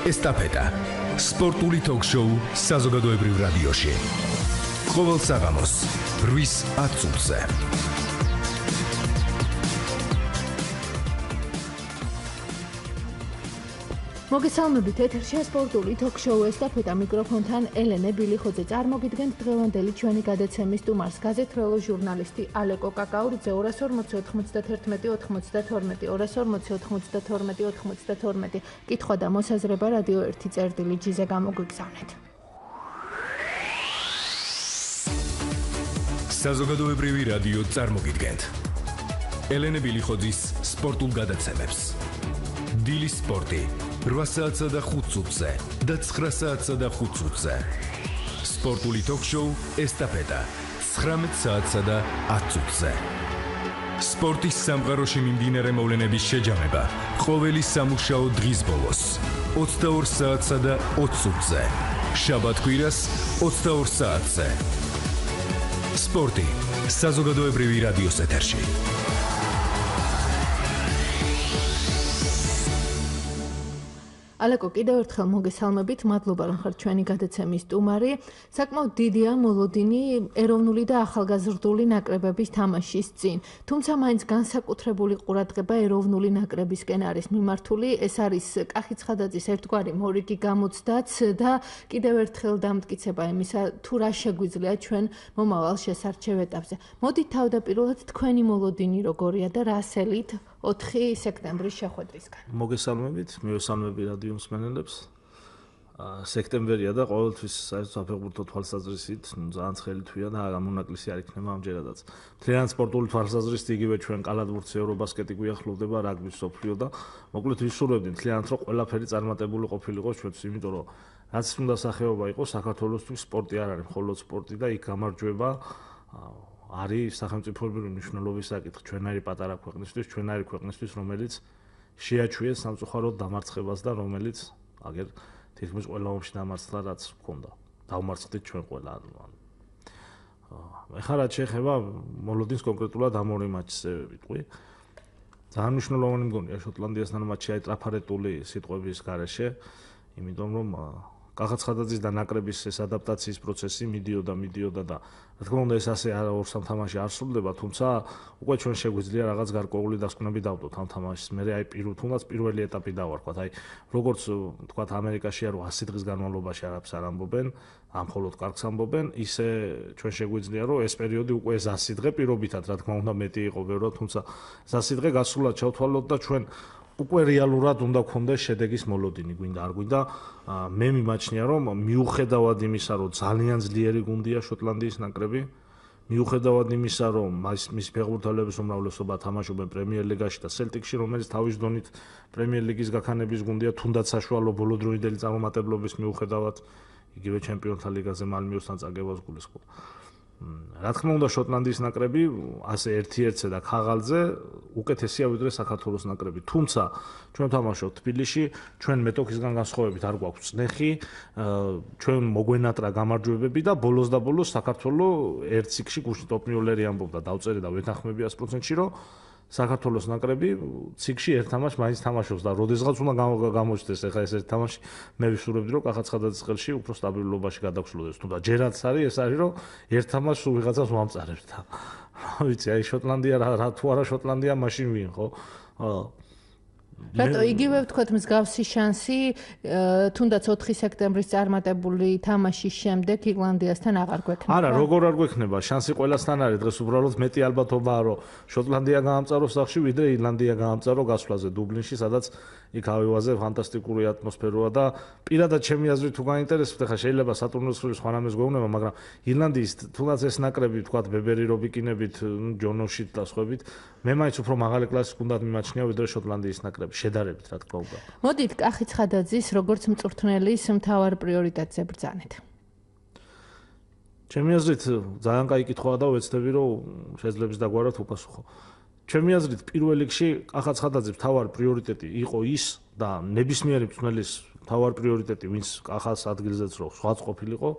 ესტაფეტა. სპორტული ток-შოუ საზოგადოებრივ რადიოში. ყოველ საღამოს 8:10 წუთზე. მოგესალმებით, ეთერშია სპორტული ток-შოუ ესტაფეტა, მიკროფონთან ელენე ბილიხოძე. წარმოგიდგენთ დღევანდელი ჩვენი გადაცემის სტუმარს, გაზეთრელო ჟურნალისტი ალეკო კაკაურიძე. 240-91-92 კითხვა და მოსაზრება რადიო 1 წერტილი G-ზე გამოგვიგზავნეთ. საზოგადოებრივი რადიო წარმოგიდგენთ ელენე ბილიხოძის სპორტულ გადაცემებს. დილის სპორტი 8:05 და 9:05. სპორტული ток-შოუ ესტაფეტა 19:10. სპორტის სამყაროში მიმდინარე მოვლენების შეჯამება ყოველი სამუშაო დღის ბოლოს 22:20. შაბათ-კვირას 22:00. სპორტი საზოგადოებრივი რადიოს ეთერში. ალეკო, კიდევ ერთხელ მოგესალმებით, მადლობა რომ ხართ ჩვენი გადაცემის სტუმარი. საკმაოდ დიდია მოლოდინი ეროვნული და ახალგაზრდული ნაკრებების თამაშის წინ. თუმცა მაინც განსაკუთრებული ყურადღება ეროვნული ნაკრებისკენ არის მიმართული. ეს არის კახი ცხადაძის ერთგვარი მორიგი გამოცდაც და კიდევ ერთხელ დამტკიცება იმისა, თუ რა შეგვიძლია ჩვენ მომავალ შესარჩევ ეტაპზე. მოდით თავდაპირველად თქვენი მოლოდინი როგორია და რა ასელით 4 სექტემბრის შეხვედრისგან. მოგესალმებით, მივესალმები რადიო მსმენელებს. სექტემბერია და ყოველთვის საერთოდ საფეხბურთო თვალსაზრისით ძალიან ცხელი თვეა და გამონაკლისი არ იქნება ამჯერადაც. მთლიანი სპორტული თვალსაზრისით იგივე ჩვენ კალათბურთს ევრობასკეტი გვიახლოვდება, რაგბის მსოფლიო და მოკლედ ვისურვებდი მთლიანად რომ ყველაფერი წარმატებული ყოფილიყო ჩვენთვის, იმიტომ რომ რაც უნდა სახეობა იყოს საქართველოსთვის სპორტი არ არის მხოლოდ სპორტი და იქ გამარჯვება არის სახელმწიფოებრივი მნიშვნელობის საკითხი ჩვენარი პატარა ქვეყნისთვის, ჩვენარი ქვეყნისთვის, რომელიც შეაჩვიეს სამწუხაროდ დამარცხებას და რომელიც აგერ თითქმის ყველა ომში დამარცხდა, რაც ჰქონდა. დავმარცხდით ჩვენ ყველა. ეხლა რაც შეეხება მოლოდინს კონკრეტულად ამ ორი მატჩზე ვიტყვი. ძალიან მნიშვნელოვანი მგონია შოტლანდიასთან მატჩი აიტრაფარეტული სიტყვების გარეშე, იმიტომ რომ კახაცხადაძის და ნაკრების ეს ადაპტაციის პროცესი მიდიოდა და რა თქმა უნდა ეს ასე ორ სამ თამაში არ სრულდება, თუმცა უკვე ჩვენ შეგვიძლია რაღაც გარკვეული დასკვნები დავდოთ ამ თამაშის. მე აი თუნდაც პირველი ეტაპი დავარქვათ, აი როგორც თქვათ ამერიკაშია რომ 100 დღის განმავლობაში არაფერს არ ამბობენ, ამ მხოლოდ კარგს ამბობენ, ისე ჩვენ შეგვიძლია რომ ეს პერიოდი უკვე ეს 100 დღე პირობითად რა თქმა უნდა მეტი იყო ბევრად, თუმცა 100 დღე გასულად ჩავთვალოთ და ჩვენ უკვე რეალურად უნდა გქონდეს შედეგის მოლოდინი, გვინდა არ გვინდა. მე მიმაჩნია რომ მიუხედავად იმისა რომ ძალიან ძლიერი გუნდია შოტლანდიის ნაკრები, მიუხედავად იმისა რომ მის ფეხბურთელების უმრავლესობა თამაშობენ პრემიერ ლიგაში და სელტიკში, რომელიც თავის დონით პრემიერ ლიგის გაქანების გუნდია, თუნდაც საშუალო ბოლოდროინდელი წარმატებლობის მიუხედავად, იგივე ჩემპიონთა ლიგაზე მალმიოსთან წაგებას გულისხმობ. რა თქმა უნდა შოტლანდიის ნაკრები ასე ერთ-ერთზე და ქაღალდზე უკეთესია ვიდრე საქართველოს ნაკრები. თუმცა ჩვენ ვთამაშობთ თბილისში, ჩვენ მეტოქისგან განსხვავებით არ გვაქვს წნეხი, ჩვენ მოგვენატრა გამარჯვებები და ბოლოს საქართველოს ერთ სიგში გუშინ ტოპნიოლერი ამბობდა დავწერე და ვეთანხმები 100%-ში რომ საქართველოს ნაკრები ციგში ერთ თამაშს მაინც თამაშობს და როდესღაც უნდა გამოჩნდეს ახლა ეს ერთ თამაში, მე ვისურვებდი რომ კახაცხადაძის ხელში უფრო სტაბილურობაში გადაგსვლოდეს. თუმცა ჯერაც არის ეს არის რომ ერთ თამაშს ვიღაცას ვამწარებს და რა ვიცი, აი შოტლანდია რა თუ არა შოტლანდია მაშინ ვინ ხო? რატო იგივე ვთქვათ მსგავსი შანსი თუნდაც 4 სექტემბრის წარმატებული თამაშის შემდეგ ირლანდიასთან აღარ გვექნება. არა, როგორ არ გვექნება, შანსი ყველასთან არის. დღეს უბრალოდ მეტი ალბათობაა, რომ შოტლანდია გაამწაროს სახში, ვიდრე ირლანდია გაამწარო გასვლაზე დუბლინში, სადაც იქ ავივაზე ფანტასტიკური ატმოსფეროა და პირადად ჩემი აზრით თუ გაინტერესებთ, ახლა შეიძლება სატურნოს ხივის ხანამეს გვეუბნება, მაგრამ ირლანდიის თუნდაც ეს ნაკრები, ვთქვათ, ბებერი რობიკინებით, ჯონოშით და სხვაებით, მე მაინც უფრო მაღალი კლასის გუნდად მიმაჩნია ვიდრე შოტლანდიის ნაკრები. შედარებით რა თქმა უნდა. მოდით კახი ცხადაძის როგორც მწვრთნელის მთავარ პრიორიტეტზე ბრძანეთ. ჩემი აზრით ძალიან კაი კითხვაა და ვეცდები რომ შეძლებს დაგვარად უპასუხო. ჩემი აზრით პირველ რიგში კახა ცხადაძის მთავარ პრიორიტეტი იყო ის და ნებისმიერი მწვრთნელის მთავარ პრიორიტეტი ვინც კახას ადგილზეც რო სხვაც ყოფილიყო,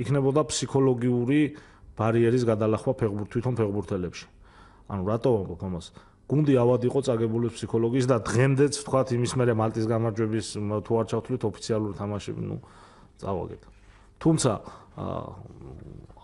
იქნებოდა ფსიქოლოგიური ბარიერის გადალახვა თვითონ ფეხბურთელებში. ანუ რატო ვამბობ ამას? გუნდი ავად იყო წაგებული ფსიქოლოგიის და დღემდეც ვთქვათ იმის მერე მალტის გამარჯვების თუ არ ჩავთვლით ოფიციალური თამაშები, წავაგეთ. თუმცა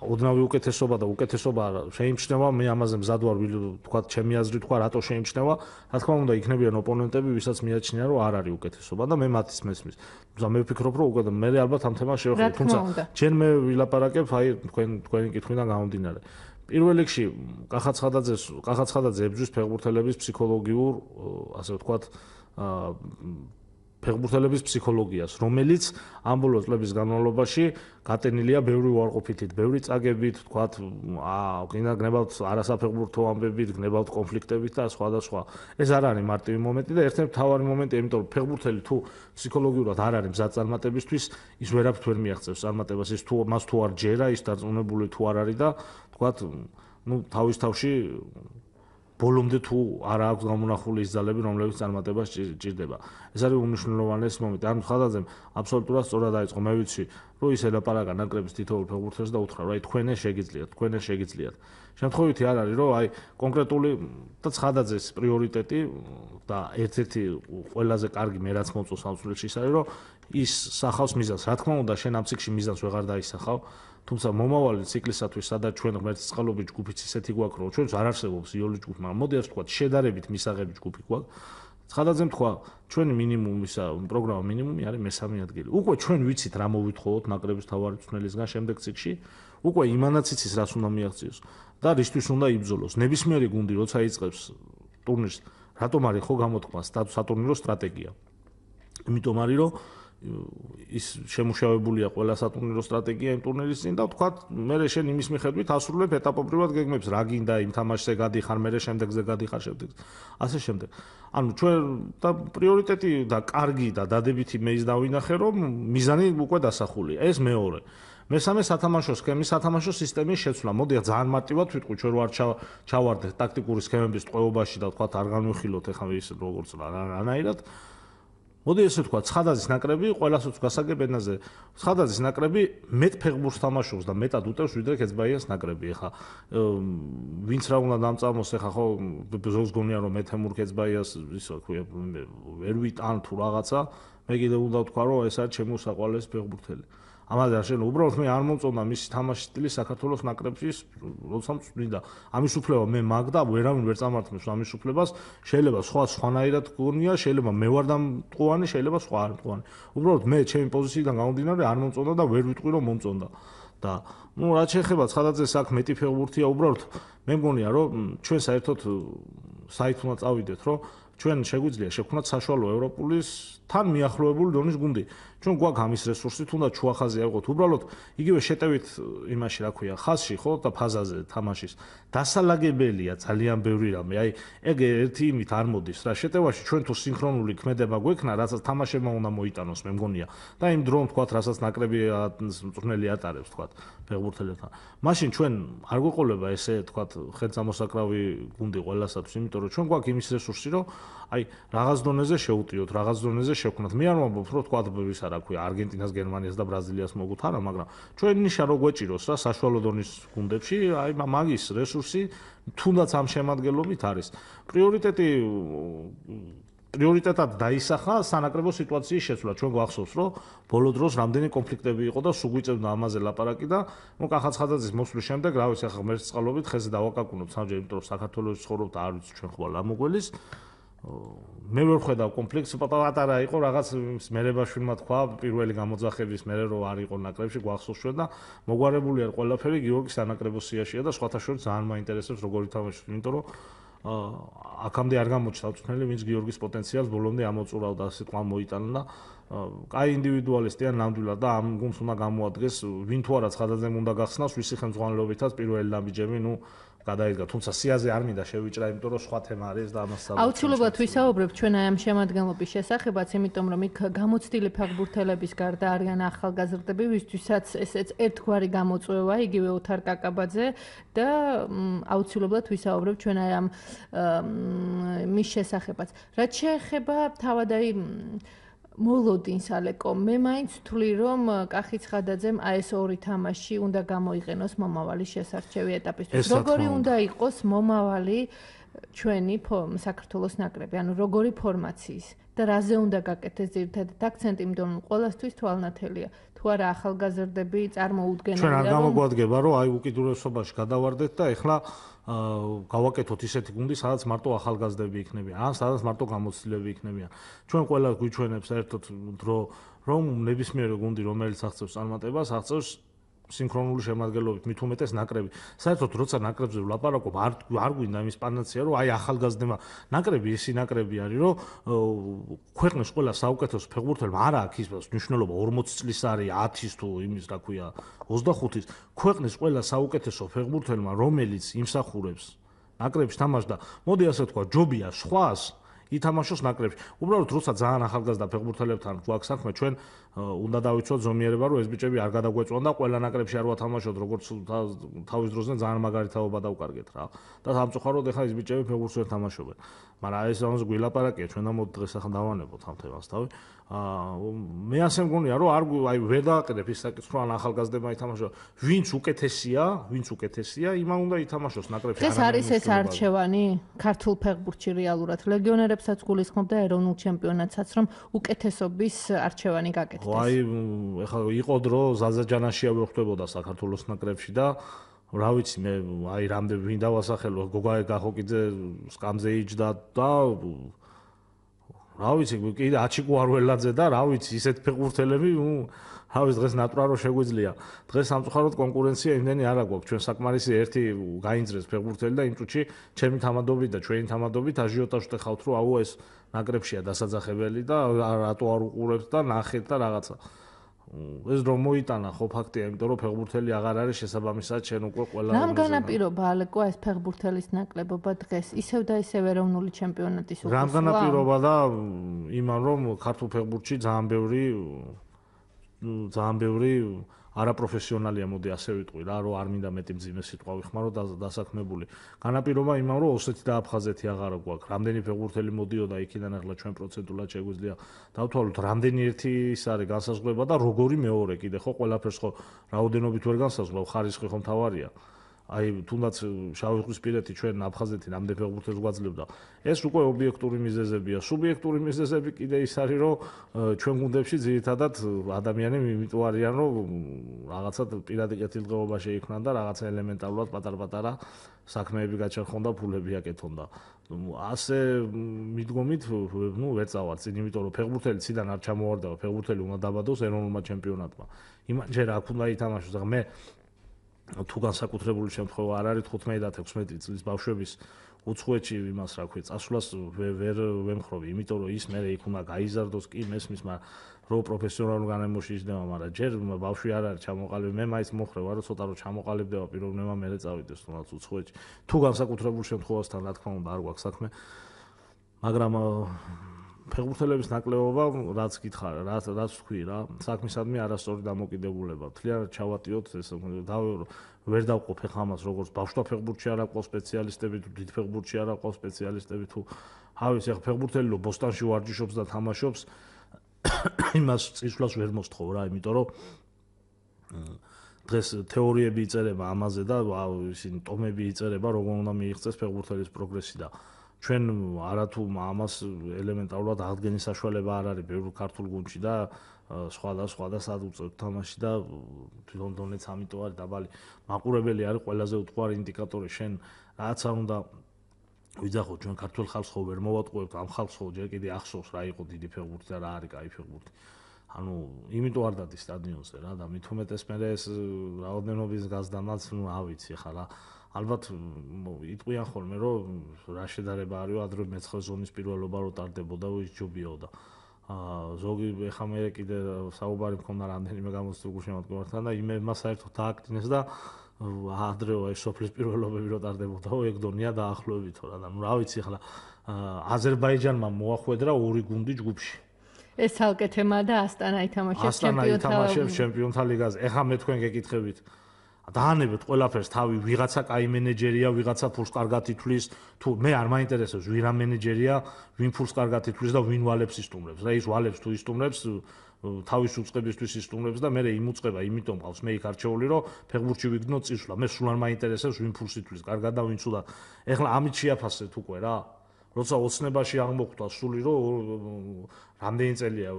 ოდნავი უკეთესობა და უკეთესობა შეიმჩნევა, მე ამაზე მზად ვარ ვთქვათ ჩემი აზრით თქვა რატო შეიმჩნევა, რა თქმა უნდა იქნებიან ოპონენტები, ვისაც მიაჩნია რომ არ არის უკეთესობა და მე მათის მესმის. თუმცა მე ვფიქრობ რომ უკვე მე ალბათ ამ თემას შევხვდით, თუმცა ჩვენ მე ვილაპარაკებ აი თქვენი კითხვიდან გამომდინარე. პირველ რიგში კახაცხადაძე ებრძვის ფეხბურთელების ფსიქოლოგიურ, ასე ვთქვათ, ფეხბურთელების ფსიქოლოგიას, რომელიც ამ ბოლო წლების განმავლობაში გატენილია ბევრი უარყოფითით, ბევრი წაგებით, ვთქვათ, გნებავთ არასაფეხბურთო ამბებით, გნებავთ კონფლიქტებით და სხვა და სხვა. ეს არ არის მარტივი მომენტი და ერთ-ერთი მთავარი მომენტია, იმიტომ რომ ფეხბურთელი თუ ფსიქოლოგიურად არ არის მზად წარმატებისთვის, ის ვერაფრით ვერ მიაღწევს წარმატებას, ის თუ მას თუ არ ჯერა, ის დარწმუნებული თუ არ არის და ვთქვათ, თავის თავში ბოლომდე თუ არ აქვს გამონახული ის ძალები, რომლებიც წარმატებას ჭირდება. ეს არის უმნიშვნელოვანესი მომენტი. ანუ ხადაძემ აბსოლუტურად სწორად დაიწყო. მე ვიცი, რომ ის ელაპარაკა ნაკრების თითოეულ ფეხბურთელს და უთხრა, რომ აი თქვენ შეგიძლიათ. შემთხვევითი არ არის, რომ აი კონკრეტული და ხადაძეს პრიორიტეტი და ერთ-ერთი ყველაზე კარგი მე რაც მომწონს ამ სულში ის არის, რომ ის სახავს მიზანს. რა თქმა უნდა, შენ ამ ციკლში მიზანს ვეღარ დაისახავ. თუმცა მომავალი ციკლისათვის სადაც ჩვენ ღმერთის წყალობით ჯგუფიც ისეთი გვაქვს, რომ ჩვენც არ არსებობს იოლის ჯგუფი, მაგრამ მოდი ასე ვთქვათ, შედარებით მისაღები ჯგუფი გვაქვს. ხადაძემ თქვა, ჩვენი მინიმუმისა პროგრამა მინიმუმი არის მესამე ადგილი. უკვე ჩვენ ვიცით რა მოვითხოვოთ ნაკრების თავარი მწვრთნელისგან შემდეგ ციკლში, უკვე იმანაც იცის რას უნდა მიაღწიოს და რისთვის უნდა იბრძოლოს. ნებისმიერი გუნდი როცა იწყებს ტურნირს, რატომ არის ხო გამოთქმა სატურნირო სტრატეგია. იმიტომ არის რომ ის შემუშავებულია ყველა სატურნირო სტრატეგია იმ ტურნირის წინ და ვთქვათ, მე შენ იმის მიხედვით ასრულებ ეტაპობრივად გეგმებს, რა გინდა იმ თამაშზე გადიხარ, მე შემდეგზე გადიხარ შემდეგ. ასე შემდეგ. ანუ ჩვენ და პრიორიტეტი და კარგი და დადებითი მე ის დავინახე, რომ მიზანი უკვე დასახულია. ეს მეორე. მესამე სათამაშო სქემის, სათამაშო სისტემის შეცვლა. მოდი ძალიან მარტივად ვიტყვი, ჩვენ რო არ ჩავარდეთ ტაქტიკური სქემების ტყვეობაში და ვთქვათ, არ განვიხილოთ ეხლა ის როგორც რანაირად. მოდი ესე ვთქვა, ცხადაძის ნაკრები ყველასოც გასაგებ ენაზე. ცხადაძის ნაკრები მეტ ფეხბურთს თამაშობს და მეტად უტევს ვიდრე ქეცბაიას ნაკრები. ეხა ვინც რა უნდა დამწამოს, ეხა ხო ზოგს გონია რომ მე თემურ ქეცბაიას ისე ქვია ვერ ვიტან თუ რაღაცა, მე კიდე უნდა ვთქვა რომ ეს არის ჩემი უსაყვარლესი ფეხბურთელი. ამაზე არ შეიძლება უბრალოდ მე არ მომწონდა მისი თამაშის სტილი საქართველოს ნაკრებშიც, როცა მწვდიდა. ამის უფლება მე მაგ და ვერავინ ვერ წამართმევს ამის უფლებას. შეიძლება სხვანაირად გონია, შეიძლება მე ვარ დამტყუანი, შეიძლება სხვა არ მტყუანი. უბრალოდ მე ჩემი პოზიციიდან გამომდინარე არ მომწონდა და ვერ ვიტყვი რომ მომწონდა. და რაც შეეხება ცხადაძეს აქ მეტი ფეხბურთია, უბრალოდ მე მგონია რომ ჩვენ საერთოდ საით უნდა წავიდეთ, რომ ჩვენ შეგვიძლია შევქმნათ საშუალო ევროპულის თან მიახლოებული დონის გუნდი. ჩვენ გვაქვს ამის რესურსი, თუნდაც შუახაზი ავიღოთ. უბრალოდ იგივე შეტევით იმაში, რა ქვია, ხაზში, ხო, და ფაზაზე თამაშის. დასალაგებელია ძალიან ბევრი რამე. აი, ეგ ერთი იმით არ მოდის რა. შეტევაში ჩვენ თუ სინქრონული ქმედება გვექნა, რასაც თამაშებმა უნდა მოიტანოს, მე მგონია. და იმ დროუნ თქვათ, რასაც ნაკრები მწვრთნელი ატარებს, თქვათ, ფეხბურთელებთან. მაშინ ჩვენ არ გვეყოლება ესე, თქვათ, ხელწამოსაკრავი გუნდი ყველასათვის, იმიტომ რომ ჩვენ გვაქვს იმის რესურსი, რომ აი, რაღაც დონეზე შევუტიოთ, რაღაც დონეზე შევქმნათ. მე არ ვამბობ, რომ თქვათ, ისა რა ქვია, არგენტინას, გერმანიას და ბრაზილიას მოგუთ არა, მაგრამ ჩვენ ნიშა რო გვეჭიროს რა საშუალო დონის გუნდებში, აი მაგის რესურსი თუნდაც ამ შემადგენლობით არის. პრიორიტეტად დაისახა სანაკრებო სიტუაციის შეცვლა. ჩვენ გვახსოვს, რომ ბოლო დროს რამდენი კონფლიქტები იყო და სულ გვიწევდა ამაზე ლაპარაკი და კახაცხადაძის მოსვლის შემდეგ, რა ვიცი, ახლა ღმერთის წყალობით ხეზე დავაკაკუნოთ სამჯერ, იმიტომ რომ საქართველოს ცხოვრობ და არ ვიცი ჩვენ ხვალ ამოგველის. მე ვერ ხედავ კონფლიქტს, პატარა იყო რაღაც მერებაშვილმა თქვა პირველი გამოძახების მერე რომ არ იყო ნაკრებში გვახსოვს ჩვენ და მოგვარებული არ ყველაფერი გიორგის სანაკრებო სიაშია და სხვათა შორის ძალიან მაინტერესებს როგორი თამაშობს, იმიტომ რომ აქამდე არ გამოჩნდა მწვრთნელი, ვინც გიორგის პოტენციალს ბოლომდე ამოწურავდა, ასე თქვა მოიტანა და კაი ინდივიდუალისტია ნამდვილად და ამ გუნდს უნდა გამოადგეს, ვინ თუ არა ცხადაძემ უნდა გახსნას, ვისი ხელმძღვანელობითაც პირველი ნაბიჯები, გადაიდგა, თუმცა სიაზე არ მინდა შევიჭრა, იმიტომ რომ სხვა თემა არის და ამას აუცილებლად ვისაუბრებ ჩვენ ამ შემადგენლობის შესახებაც, იმიტომ რომ იქ გამოცდილი ფეხბურთელების გარდა არიან ახალგაზრდები, ვისთვისაც ესეც ერთგვარი გამოწვევა, იგივე ოთარ კაკაბაძე და აუცილებლად ვისაუბრებ ჩვენ ამ მის შესახებაც. რაც შეეხება თავად აი მოლოდინს ალეკო მე მაინც ვთვლი რომ კახიცხადაძემ აი ეს ორი თამაში უნდა გამოიყენოს მომავალი შესარჩევი ეტაპისთვის როგორი უნდა იყოს მომავალი ჩვენი საქართველოს ნაკრები ანუ როგორი ფორმაციის და რაზე უნდა გაკეთდეს ძირითადად აქცენტი იმიტომ რომ ყველასთვის თვალნათელია თუ არა ახალგაზრდები წარმოუდგენელია ჩვენ არ გამოგვადგება რომ აი უკიდურესობაში გადავარდეთ და ეხლა გავაკეთოთ ისეთი გუნდი სადაც მარტო ახალგაზრდები იქნებიან ან სადაც მარტო გამოცდილები იქნებიან ჩვენ ყველა გვიჩვენებს საერთოდ დრო რომ ნებისმიერი გუნდი რომელიც აღწევს წარმატებას აღწევს სინქრონული შემადგენლობით მით უმეტეს ნაკრები. საერთოდ როცა ნაკრებზე ვლაპარაკობ, არ გვინდა იმის პანაცეა, რომ აი ახალგაზრდებმა ნაკრები ისი ნაკრები არის, რომ ქვეყნის ყველა საუკეთესო ფეხბურთელმა არა აქვს ის მნიშვნელობა 40 წლის არის 10-ის თუ იმის რა ქვია 25-ის. ქვეყნის ყველა საუკეთესო ფეხბურთელმა რომელიც იმსახურებს ნაკრებში თამაშდა, მოდი ასე ვთქვა, ჯობია სხვას ითამაშოს ნაკრებში. უბრალოდ როცა ძალიან ახალგაზრდა ფეხბურთელებთან გვაქვს საქმე, ჩვენ უნდა დავიცვათ ზომიერება, რომ ეს ბიჭები არ გადაგვეწვან და ყველა ნაკრებში არ ვათამაშოთ, როგორც თავის დროზე ძალიან მაგარი თაობა დავკარგეთ რა. და სამწუხაროდ ეხლა ეს ბიჭები ფეხბურთს ვერ თამაშობენ. მაგრამ ეს ამას გვილაპარაკია, ჩვენ ამ დღეს ახლა დავანებოთ ამ თემას თავი. მე ასე მგონია, რომ აი ვერ დააყენებ ის საკითხი, რომ ახალგაზრდებმა ითამაშოს, ვინც უკეთესია, იმან უნდა ითამაშოს ნაკრებში. ეს არის ეს არჩევანი ქართულ ფეხბურთში რეალურად ლეგიონერებსაც გულისხმობდა ეროვნულ ჩემპიონატსაც, რომ უკეთესობის არჩევანი გაკეთდეს. აი ეხლა იყო დრო ზაზაჯანაშია ვხვდებოდა საქართველოს ნაკრებში და რა ვიცი მე აი რამდენი ვინ დავასახელო გოგაე გახოკიძე სკამზე იჯდა და რა ვიცი კიდე აჩიკო არველაძე და რა ვიცი ისეთ ფეხბურთელები რა ვიცი დღეს ნატურარო შეგვიძლია დღეს სამწუხაროდ კონკურენცია იმდენი არ აქვს ჩვენ საკმარისი ერთი გაინძრეს ფეხბურთელი და იმ წუთში ჩემი თამადობით და ჩვენი თამადობით აჟიოტაჟი ხავთ რომ აუ ეს ნაკრებშია დასაძახებელი და რატო არ უყურებთ და ნახეთ და რაღაცა ეს რომ მოიტანა ხო ფაქტია იმიტომ რომ ფეხბურთელი აღარ არის შესაბამისად შენ უკვე ყველა რამ განაპირობა ალეკო ეს ფეხბურთელის ნაკლებობა დღეს ისევ და ისევ ეროვნული ჩემპიონატის უკუსვა რამ განაპირობა და იმან რომ ქართულ ფეხბურთში ძალიან ბევრი არაპროფესიონალია მოდი ასე ვიტყვი რა რომ არ მინდა მეტი მძიმე სიტყვა ვიხმარო დასაქმებული განაპირობა იმან რომ ოსეთი და აფხაზეთი აღარ გვაქვს რამდენი ფეხბურთელი მოდიოდა იქიდან ახლა ჩვენ პროცენტულად შეგვიძლია დავთვალოთ რამდენი ერთი ის არის განსაზღვრება და როგორი მეორე კიდე ხო ყველაფერს ხო რაოდენობით ვერ განსაზღვრავ ხარისხი ხო მთავარია აი თუნდაც შავი ზღვისპირეთი ჩვენ აფხაზეთი რამდენი ფეხბურთელს გვაძლევდა ეს უკვე ობიექტური მიზეზებია სუბიექტური მიზეზები კიდე ის არის რომ ჩვენ გუნდებში ძირითადად ადამიანები იმიტომ არიან რომ რაღაცა პირადი კეთილდღეობა შეიქმნან და რაღაცა ელემენტარულად პატარ-პატარა საქმეები გაჩერხონ და ფულები აკეთონ და ასე მიდგომით ნუ ვერ წავარ წინ იმიტომ რომ ფეხბურთელი ციდან არ ჩამოვარდება ფეხბურთელი უნდა დაბადოს ეროვნულმა ჩემპიონატმა იმანჯერ აქ უნდა ითამაშოს და მე თუ განსაკუთრებული შემთხვევა არ არის 15 და 16 წლის ბავშვების უცხოეთში იმას რა ქვია წასვლას ვერ ვემხრობი იმიტომ რომ ის მე იქ უნდა გაიზარდოს კი მესმის მაგრამ რო პროფესიონალურ განემოში ისდება მაგრამ ჯერ ბავშვი არ არის ჩამოყალიბ მე მაინც მოხრევა რომ ცოტა რომ ჩამოყალიბდება პიროვნება მე წავიდეს თუნდაც უცხოეთში თუ განსაკუთრებულ შემთხვევასთან რა თქმა უნდა არ გვაქვს საქმე მაგრამ ფეხბურთელების ნაკლებობა რაც გითხარ რაც თქვი რა საქმისადმი არასწორი დამოკიდებულება მთლიანად ჩავატიოთ ეს ვერ დავყოფ ხამას როგორც ბავშვთა ფეხბურთში არ აქვს სპეციალისტები თუ დიდ ფეხბურთში არ აქვს სპეციალისტები თუ ავის ახ ფეხბურთელი რო ბოსტანში ვარჯიშობს და თამაშობს იმას წისვლას ვერ მოსთხოვ რა იმიტომ რომ დღეს თეორიები იწერება ამაზე და ისინი ტომები იწერება როგორ უნდა მიიღწეს ფეხბურთელის პროგრესი და ჩვენ არათუ ამას ელემენტარულად აღდგენის საშუალება არ არის ბევრ ქართულ გუნდში და სხვა და სად უწევთ თამაში და თვითონ დონეც ამიტომ არის დაბალი მაყურებელი არის ყველაზე უთყვარი ინდიკატორი შენ რაცა უნდა ვიძახოთ ჩვენ ქართულ ხალხს ხო ვერ მოვატყუებთ ამ ხალხს ხო ჯერ კიდე ახსოვს რა იყო დიდი ფეხბურთი და რა არის კაი ფეხბურთი ანუ იმიტომ არ დადის სტადიონზე რა და მით უმეტეს მე ეს რაოდენობის გაზდანაც ნუ ავიცი ხა რა ალბათ იტყვიან ხოლმე რომ რა შედარება არის ადრე მეცხრე ზონის პირველობა რო ტარდებოდა ის ჯობიაო და ზოგი ეხა მე კიდე საუბარი მქონდა რამდენიმე გამოცდილ შემოდგომასთან და იმებმა საერთოდ დააკდინეს და ადრეო ეს სოფლის პირველობები რო ტარდებოდაო ეგ დონია დაახლოებითო რა და ნუ რა ვიცი ახლა აზერბაიჯანმა მოახვედრა ორი გუნდი ჯგუფში ეს ცალკე თემაა და ასტანა ითამაშებს ჩემპიონთა ლიგაზე ეხა მე თქვენ გეკითხებით დაანებეთ ყველაფერს თავი, ვიღაცა კაი მენეჯერია, ვიღაცა ფულს კარგად ითვლის, თუ მე არ მაინტერესებს ვინ რა მენეჯერია, ვინ ფულს კარგად ითვლის და ვინ ვალებს ისტუმრებს. რა ის ვალებს თუ ისტუმრებს, თავის უწყებისთვის ისტუმრებს და მე იმუწყება, იმიტომ ყავს მე იქ არჩეული, რომ ფეხბურთში ვიგდნო წისვლა. მე სულ არ მაინტერესებს ვინ ფულს ითვლის კარგად და ვინ ცუდად. ეხლა ამით შეაფასეთ უკვე რა. როცა ოცნებაში აღმოხდა სული, რომ რამდენი წელია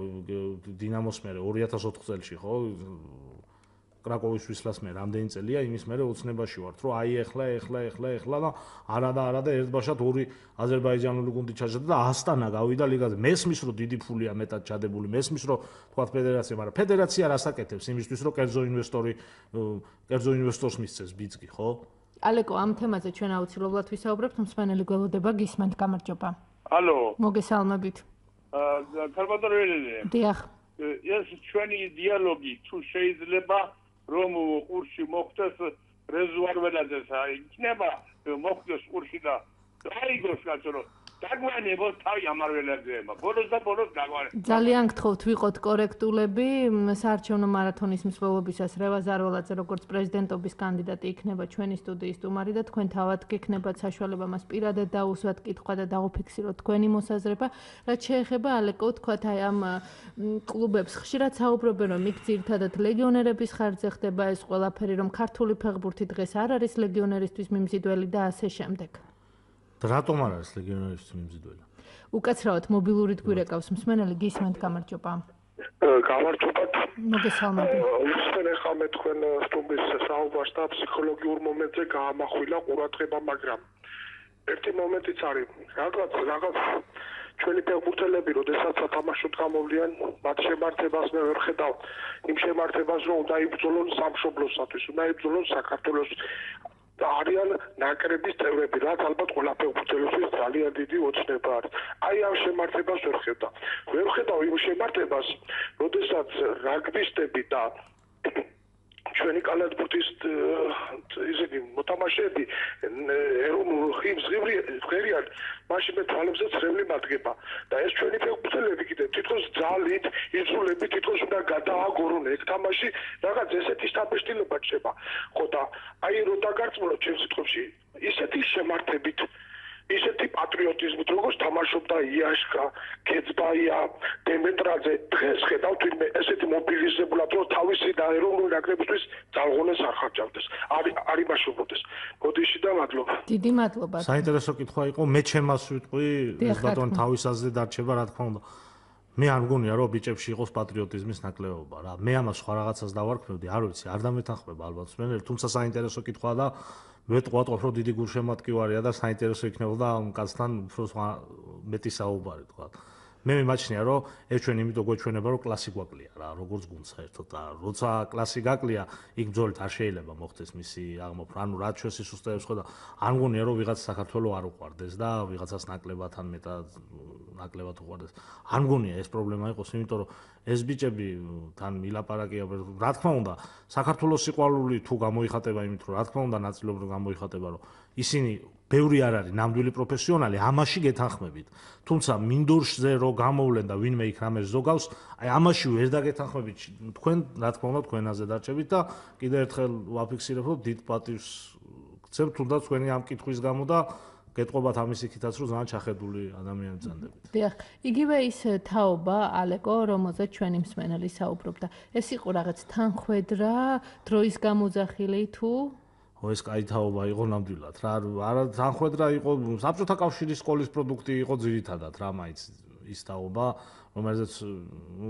დინამოს მერე 2004 წელში, ხო? კრაკოვის ვისლას მე რამდენი წელია იმის მერე ოცნებაში ვართ, რომ აი ეხლა და არა და ერთბაშად ორი აზერბაიჯანული გუნდი ჩაჯდა და ასტანა გავიდა ლიგაზე. მესმის რომ დიდი ფულია მეტად ჩადებული, მესმის რომ თქვა ფედერაცია, მაგრამ ფედერაცია რას აკეთებს იმისთვის, რომ კერძო ინვესტორს მისცეს ბიძგი, ხო? ალეკო, ამ თემაზე ჩვენ აუცილებლად ვისაუბრებთ, მსმენელი გველოდება გისმენთ, გამარჯობა. ალო. მოგესალმებით. ქალბატონი. დიახ. ეს ჩვენი დიალოგი თუ შეიძლება რომ ყურში მოხდეს რეზუარ ველაძეს იქნება მოხდეს ყურში და აიგოს კაცო დაგვანებო თავი ამარ ველაძეებმა ბოლოს და ბოლოს დაგვანე ძალიან გთხოვთ ვიყოთ კორექტულები საარჩევნო მარათონის მსვლელობისას რევაზ არველაძე როგორც პრეზიდენტობის კანდიდატი იქნება ჩვენი სტუდიის სტუმარი და თქვენ თავად გექნებათ საშუალება მას პირადად დაუსვათ კითხვა და დაუფიქსიროთ თქვენი მოსაზრება რაც შეეხება ალეკო თქვათ აი ამ კლუბებს ხშირად საუბრობენ რომ იქ ძირითადად ლეგიონერების ხარჯზე ხდება ეს ყველაფერი რომ ქართული ფეხბურთი დღეს არ არის ლეგიონერისთვის მიმზიდველი და ასე შემდეგ რატომ არ არის ლეგიონერისთვის მიმზიდველი? უკაცრავად მობილურით გვირეკავს მსმენელი გისმენთ გამარჯობა. გამარჯობა. მოგესალმებით. უსმენ ახლა მე თქვენ სტუმრის საუბარს და ფსიქოლოგიურ მომენტზე გაამახვილა ყურადღება, მაგრამ ერთი მომენტიც არის, რაღაც ჩვენი ფეხბურთელები, როდესაც სათამაშოდ გამოვლიან, მათ შემართებას მე ვერ ხედავ იმ შემართებას, რომ უნდა იბრძოლონ სამშობლოსათვის, უნდა იბრძოლონ საქართველოს არიან ნაკრების წევრები, რაც ალბათ ყველა ფეხბურთელისთვის ძალიან დიდი ოცნება არის. აი ამ შემართებას ვერ ხედავ იმ შემართებას, როდესაც რაგბისტები და ჩვენი კალათბურთის ისეთი მოთამაშეები ეროვნულ ხიმს ღირიან, მაშინ მე თვალებზე წრემლი მადგება და ეს ჩვენი ფეხბურთელები კიდე თითქოს ძალით, იზრულებით თითქოს უნდა გადააგორონ ეგ თამაში, რაღაც ესეთი სტაბილობა ჩება. ხო და აი რო დაგარწმუნოთ ჩემს სიტყვებში, ისეთი შემართებით ისეთი პატრიოტიზმით, როგორც თამაშობდა იაშკა, კეცბაია, დემეტრაძე, დღეს ხედავთ ვინმე ესეთი მობილიზებულად, რომ თავისი და ეროვნული ნაკრებისთვის ძალღონეს არ ხარჯავდეს, არ იმაშობოდეს. მოდიში და მადლობა. დიდი მადლობა. საინტერესო კითხვა იყო, მე ჩემას ვიტყვი, ეს ბატონი თავის აზრზე დარჩება, რა თქმა უნდა. მე არ მგონია, რომ ბიჭებში იყოს პატრიოტიზმის ნაკლებობა რა. მე ამას სხვა რაღაცას დავარქმევდი, არ ვიცი, არ დამეთანხმება ალბათ მსმენელი, თუმცა საინტერესო კითხვაა და მე ვიტყვათ, რომ დიდი გულშემატკივარია და საინტერესო იქნებოდა ამ კაცთან უფრო მეტი საუბარი თქვა. მე მიმაჩნია, რომ ეს ჩვენ იმიტომ გვეჩვენება, რომ კლასი გვაკლია რა, როგორც გუნდს საერთოდ და როცა კლასი გაკლია, იქ ბრძოლით არ შეიძლება მოხდეს მისი აღმოფხვრა. ანუ რაც ჩვენ სისუსტეებს ხო და არ მგონია, რომ ვიღაც საქართველოს არ უყვარდეს და ვიღაცას ნაკლებათან მეტად ნაკლებად უყვარდეს. არ მგონია ეს პრობლემა იყოს, იმიტომ რომ ეს ბიჭები თან მილაპარაკია, რა თქმა უნდა, საქართველოს სიყვარული თუ გამოიხატება იმით, რომ რა თქმა უნდა ნაწილობრივ გამოიხატება, რომ ისინი ბევრი არ არის ნამდვილი პროფესიონალი, ამაში გეთანხმებით. თუმცა მინდორზე რო გამოვლენ და ვინმე იქ რამეს ზოგავს, აი ამაში ვერ დაგეთანხმებით თქვენ, რა თქმა უნდა, თქვენაზე დარჩებით და კიდევ ერთხელ ვაფიქსირებ, რომ დიდ პატივს გცემ თუნდაც თქვენი ამ კითხვის გამო და გეტყობათ ამის იქითაც, რომ ძალიან ჩახედული ადამიანი ძანდებით. დიახ, იგივე ის თაობა, ალეკო, რომელზეც ჩვენი მსმენელი საუბრობდა. ეს იყო რაღაც თანხwebdriver, დროის გამოძახილი თუ ეს კაი თაობა იყო ნამდვილად რა არა თანხwebdriver იყო საბჭოთა კავშირის სკოლის პროდუქტი იყო ძირითადად რა მაინც ის თაობა რომელზეც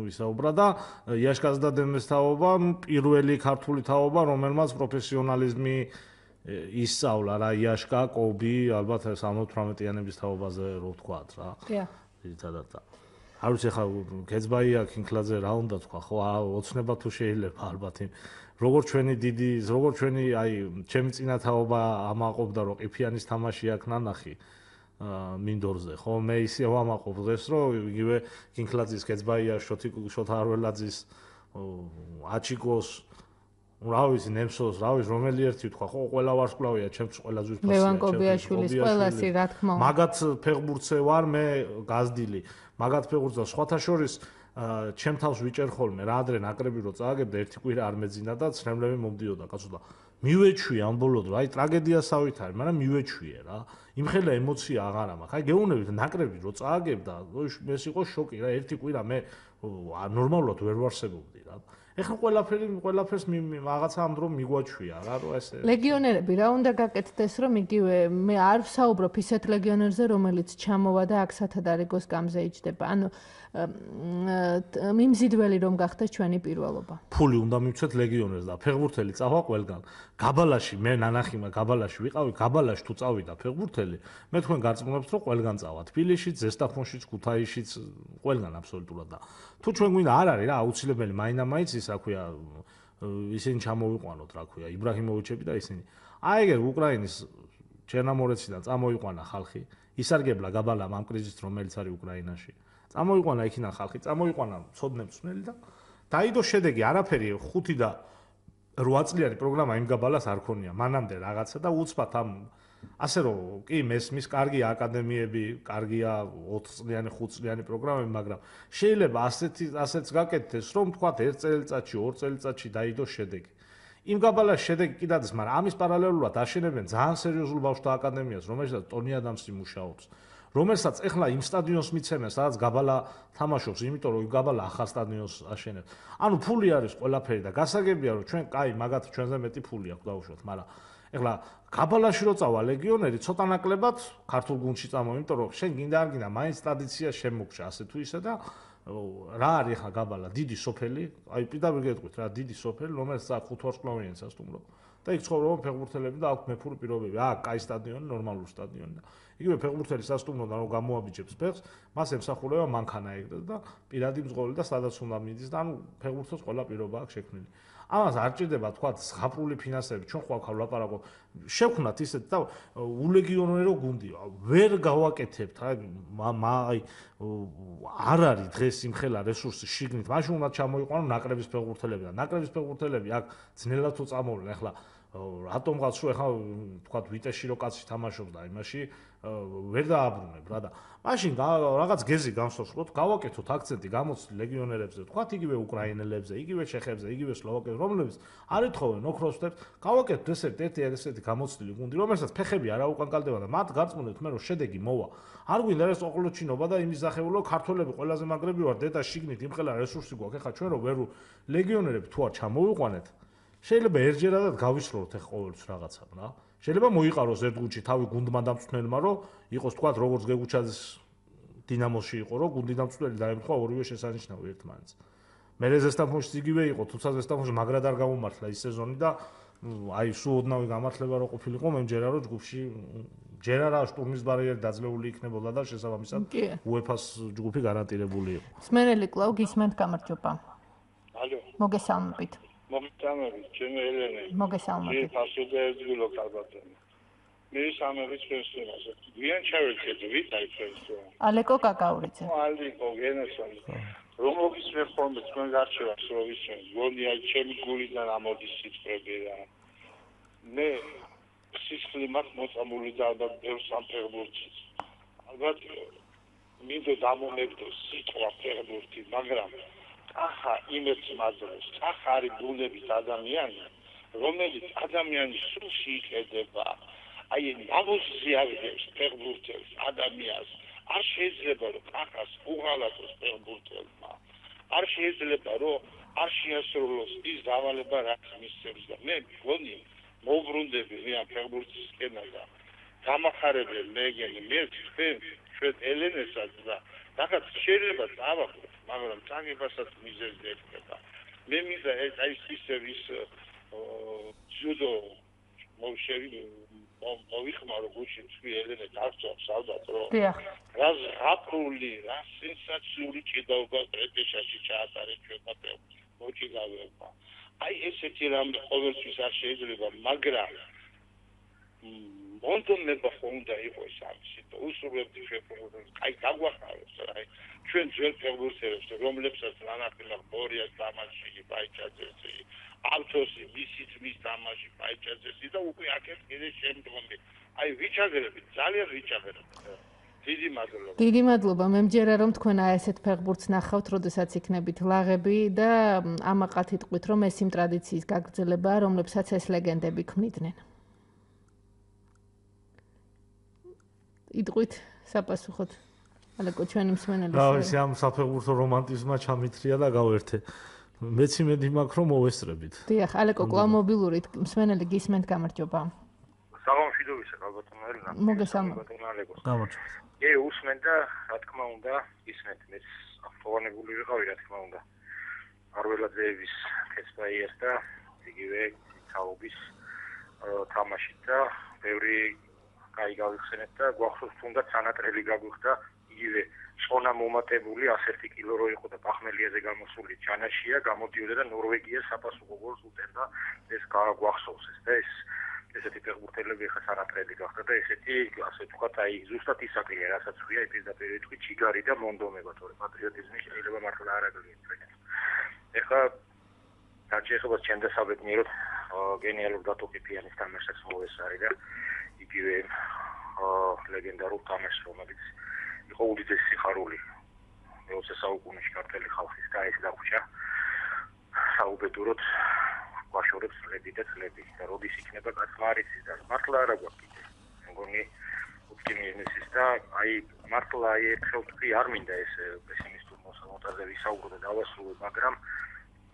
ვისაუბრა და იაშკას და დემეს თაობა პირველი ქართული თაობა რომელმაც პროფესიონალიზმი ისწავლა რა იაშკა კობი ალბათ 78-იანების თაობაზე რო ვთქვათ რა ძირითადად არ ვიცი ხა კეცბაია კინკლაძე რა უნდა თქვა ხო ოცნება თუ შეიძლება ალბათ როგორც ჩვენი აი ჩემი წინათაობა ამაყობდა რომ ყიფიანის თამაში აქ ნანახი მინდორზე ხო მე ისე ვამაყობ დღეს რომ იგივე კინკლაძის კეცბაია შოთა არველაძის აჩიკოს რა ვიცი ნემსოს რა ვიცი რომელი ერთი თქვა ხო ყველა ვარსკვლავია ჩემს ყველა ზუსტად ლევან კობიაშვილის ყველასი რა თქმა უნდა მაგათ ფეხბურთზე ვარ მე გაზდილი მაგათ ფეხბურთზე სხვათა შორის ჩემ თავს ვიჭერ ხოლმე რა ადრე ნაკრები რო წააგებდა ერთი კვირა არ მეძინა და ცრემლები მომდიოდა კაცო და მივეჩვი ამ ბოლოდ რა, აი ტრაგედიასავით არის, მაგრამ მივეჩვიე რა. იმხელა ემოცია აღარა მაქვს. აი გეუბნებით ნაკრები რო წააგებდა, ეს იყო შოკი რა, ერთი კვირა მე ნორმალურად ვერ ვარსებობდი რა. ეხლა ყველაფერს რაღაცა ამ დრო მიგვაჩვია რა, რომ ესე ლეგიონერები რა უნდა გაკეთდეს, რომ იგივე მე არ ვსაუბრობ ისეთ ლეგიონერზე, რომელიც ჩამოვა და აქ სათადარიგოს გამზე იჯდება. ანუ მიმზიდველი რომ გახდეს ჩვენი პირველობა. ფული უნდა მივცეთ ლეგიონერს და ფეხბურთელი წავა ყველგან. გაბალაში მე ნანახიმა გაბალაში ვიყავი, გაბალაში თუ წავიდა ფეხბურთელი, მე თქვენ გარწმუნებთ რომ ყველგან წავა. თბილისშიც, ზესტაფონშიც, ქუთაისშიც, ყველგან აბსოლუტურად და თუ ჩვენ გვინდა არ არის რა აუცილებელი მაინამაინც ის რა ქვია ისინი ჩამოვიყვანოთ რა ქვია იბრაჰიმოვიჩები და ისინი. აი ეგერ უკრაინის ჩერნომორეციდან წამოიყვანა ხალხი, ისარგებლა გაბალამ ამ კრიზისს რომელიც არის უკრაინაში. წამოიყვანა იქიდან ხალხი, წამოიყვანა მცოდნე-მწვნელი და დაიდო შედეგი არაფერი 5 და 8 წლიანი პროგრამა იმ გაბალას არ ქონია. მანამდე რაღაცა და უცბად ამ ასე რომ კი მესმის კარგია აკადემიები, კარგია 4 წლიანი, 5 წლიანი პროგრამები, მაგრამ შეიძლება ასეც გაკეთდეს, რომ თქვა 1 წელიწადში, 2 წელიწადში დაიდო შედეგი. იმ გაბალას შედეგი კი დადეს, მაგრამ ამის პარალელურად აშენებენ ძალიან სერიოზულ ბავშვთა აკადემიას, რომელშიც ტონი ადამსი მუშაობს. რომელსაც ეხლა იმ სტადიონს მიცემენ, სადაც გაბალა თამაშობს, იმიტომ რომ გაბალა ახალ სტადიონს აშენებს. ანუ ფული არის ყველაფერი და გასაგებია რომ ჩვენ კაი, მაგათ ჩვენზე მეტი ფული აქვს დავუშვათ, მაგრამ ეხლა გაბალაში რო წავა ლეგიონერი, ცოტა ნაკლებად ქართულ გუნდში წამო, იმიტომ რომ შენ გინდა არ გინდა, მაინც ტრადიცია შემოგჭა ასე თუ ისე და რა არის ახლა გაბალა, დიდი სოფელი, აი პირდაპირ გეტყვით რა, დიდი სოფელი, რომელიც 5 ვარსკვლავიანი სასტუმრო და იქ ცხოვრობენ ფეხბურთელები და აქვს მეფური პირობები. კაი სტადიონი, ნორმალური სტადიონი და იგივე ფეხბურთელი სასტუმროდან რომ გამოაბიჯებს ფეხს, მას ემსახურება მანქანა ეგრეთ და პირადი მძღოლი და სადაც უნდა მიდის და ანუ ფეხბურთოს ყველა პირობა აქვს შექმნილი. ამას არ ჭირდება თქვა ზღაპრული ფინანსები, ჩვენ ხო აქ ვლაპარაკობ. შევქმნათ ისეთ და ულეგიონერო გუნდი. ვერ გავაკეთებთ, აი არ არის დღეს იმხელა რესურსი შიგნით. მაშინ უნდა ჩამოიყვანო ნაკრების ფეხბურთელები და ნაკრების ფეხბურთელები აქ ძნელად თუ წამოვლენ. ახლა რატომღაც რო ახლა თქვა ვიტეში რო კაცი თამაშობს და იმაში ვერ დააბრუნებ რა და მაშინ რაღაც გეზი განსხვავოთ, გავაკეთოთ აქცენტი გამოცდი ლეგიონერებზე, თქვა იგივე უკრაინელებზე, იგივე ჩეხებზე, იგივე სლოვაკებზე, რომლებიც არ ეთხოვენ ოქროსტებს, გავაკეთოთ ესეთი გამოცდილი გუნდი, რომელსაც ფეხები არა უკანკალდება და მათ გარწმუნებთ მე რომ შედეგი მოვა. არ გვინდა ეს ოყლოჩინობა და იმის სახეულო ქართველები ყველაზე მაგრები ვარ დედა შიგნით იმხელა რესურსი გვაქვს. ეხლა ჩვენ რო ვერ ლეგიონერები თუ არ ჩამოვიყვანეთ, შეიძლება ერთჯერადად გავისროლოთ ახ ყოველთვის რაღაცა რა. შეიძლება მოიყაროს ერთ გუნდში თავი გუნდმა დამწვრთნელმა, რომ იყოს თქვა როგორც გეგუჩაძის დინამოში იყო, რომ გუნდი დამწვრთნელი დაემთხვა ორივე შესანიშნავი ერთმანეთს. მე ზესტაფონში იგივე იყო, თუმცა ზესტაფონში მაგრად არ გამომართლა ის სეზონი და აი სულ ოდნავი გამართლება რო ყოფილიყო, მე მჯერა რომ ჯგუფში ჯერ არა შტურმის ბარიერი დაძლეული იქნებოდა და შესაბამისად UEFA-ს ჯგუფი გარანტირებული იყო. სმენელი კლავ გისმენთ გამარჯობა. ალო. მოგესალმებით. მოგესალმებით, ჩემი ელენე. მოგესალმებით. პასუხებრივი კარბატონი. მე სამების პრესვენაზე. ვიან ჩავეჭეთ ვიტაი პრესვენ. ალეკო კაკაურიძე. ალეკო გენესონი. რომობის რეფორმი თქვენ გარჩევას რო ვისმენ. გონია ჩემი გულიდან ამოდის სიტყვები რა. მე სისხლი მაქვს მოწამული და ალბათ ბევრ სამფეხბურთში. ალბათ მინდო დამონებდო სიტყვა ფეხბურთი, მაგრამ ახლა იმერც მაძლევს, ახლა არის ბუნებით ადამიანი, რომელიც ადამიანის სულში იყედება. აი ამოზიარებს ფეხბურთელს, ადამიანს. არ შეიძლება რომ ახას უღალატოს ფეხბურთელმა. არ შეიძლება რომ არ შეასრულოს ის დავალება რაც მისცემს და მე მგონი მოგრუნდები ამ ფეხბურთის სკენა და გამახარებელ მეგენი მე ჩვენ ელენესაც და რაღაც შეიძლება დავაყოთ, მაგრამ წაგებასაც მიზეზი ექნება. მე მინდა აი ის ჯუდო მოვიხმარო გუჩი თქვი ელენე დარწობს ალბათ რომ რა ზღაპრული, რა სენსაციული ჭიდაობა პრეტეშაში ჩაატარეთ ჩვენმა მოჭიდავებმა. აი ესეთი რამე ყოველთვის არ შეიძლება, მაგრამ მონდომება ხონდა იყოს ამისი და უსურვებდი შეფერდოს. აი გაგვახარებს რა. ჩვენ ძველ ფეხბურთელებს, რომლებსაც ნანახილახ ბორიას თამაში, ბაიჭაძესი, ავთოსი, მისი ძმის თამაში, ბაიჭაძესი და უკვე აქეთ კიდე შემდგომი. აი ვიჩაგერები, ძალიან ვიჩაგერები. დიდი მადლობა. მე მჯერა რომ თქვენ აი ესეთ ფეხბურთს ნახავთ, როდესაც იქნებით ლაღები და ამაყად იტყვით რომ ეს იმ ტრადიციის გაგრძელებაა, რომლებსაც ეს ლეგენდები ქმნიდნენ. იტყვით საპასუხოდ. ალეკო ჩვენი მსმენელი. რა ის ამ საფეხბურთო რომანტიზმმა ჩამithრია და გავერთე. მეც იმედი მაქვს რომ მოვესწრებით. დიახ, ალეკო კლავ მობილურით მსმენელი გისმენთ, გამარჯობა. საღამოშიდობისა გალბატონელნა. მოგესალმებით. გამარჯობა. უსმენ და რა თქმა უნდა ისმენთ მეც ახსოვანებული ვიყავი რა თქმა უნდა არველაძეების კესპაიერს და იგივე თაობის თამაშით და ბევრი კაი გავიხსენეთ და გვახსოვს თუნდაც სანატრელი გაგვიხდა იგივე სონა მომატებული 101 კილო რო იყო და პახმელიაზე გამოსული ჯანაშია გამოდიოდა და ნორვეგიას საპასუხო გოლს უტენდა ეს გვახსოვს ეს და ესეთი ფეხბურთელები ხა სანატრელი გახდა და ესეთი ასე თქვა აი ზუსტად ისაკლია რასაც ვია პირდაპირ თქვი ჯიგარი და მონდომება თორე პატრიოტიზმი შეიძლება მართლა არ აგრიეთ ეხა დაჭერებას ჩემდა საბედნიეროდ გენიალურ დატოკიპიანის თამაშს მოვესწარი და იგივე ლეგენდარულ თამაშს რომელიც იყო უდიდესი სიხარული მე-20 საუკუნეში ქართული ხალხის და ეს დაგვჭა საუბედუროდ ვაშორებს წლები და წლები და როდის იქნება კაცმა არ იცის და მართლა არა გვაქვს კიდე მგონი ოპტიმიზმის და აი მართლა აი ერთხელ თქვი არ მინდა ეს პესიმისტურ მოსამართლეზე ვისაუბრო და დავასრულო მაგრამ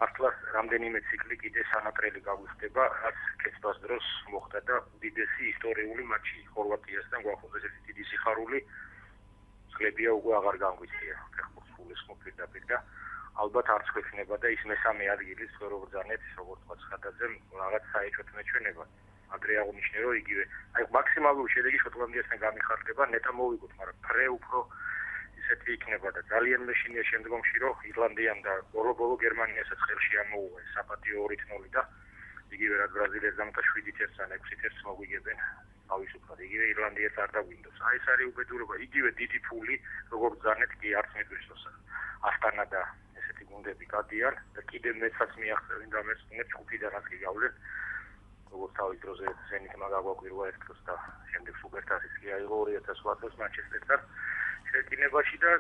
მართლა რამდენიმე ციკლი კიდე სანატრელი გაგვიხდება რაც კეცბას დროს მოხდა და უდიდესი ისტორიული მატჩი ხორვატიასთან გვახსოვს ესეთი დიდი სიხარული წლებია უკვე აღარ განგვიცია ფეხბურთს გულისხმობ პირდაპირ და ალბათ არც გვექნება და ის მესამე ადგილის როგორ თქვა ცხადაძემ რაღაც საერთოდ მეჩვენება ადრე აღნიშნე რომ იგივე აი მაქსიმალური შედეგი შოტლანდიასთან გამიხარდება ნეტა მოვიგოთ მაგრამ ფრე უფრო ისეთი იქნება და ძალიან მეშინია შემდგომში რომ ირლანდიამ და ბოლო გერმანიასაც ხელში ამოუღა საპატიო 2-0 და იგივე რაც ბრაზილიას დამტა 7-1-თან 6-1 მოგვიგებენ თავისუფლად იგივე ირლანდიას არ დაგვინდოს აი ეს არის უბედურება იგივე დიდი ფული როგორც ზანეთ კი არც მეტვისოს ასტანა და ესეთი გუნდები გადიან და კიდე მეცაც მიაღწევენ და მეც ჯგუფიდანაც გიგავლენ როგორც თავის დროზე ზენიტმა გაგვაკვირვა ეს დროს და შემდეგ სუპერთასის კი აიღო 2008 წელს მანჩესტერთან შეკინებაში და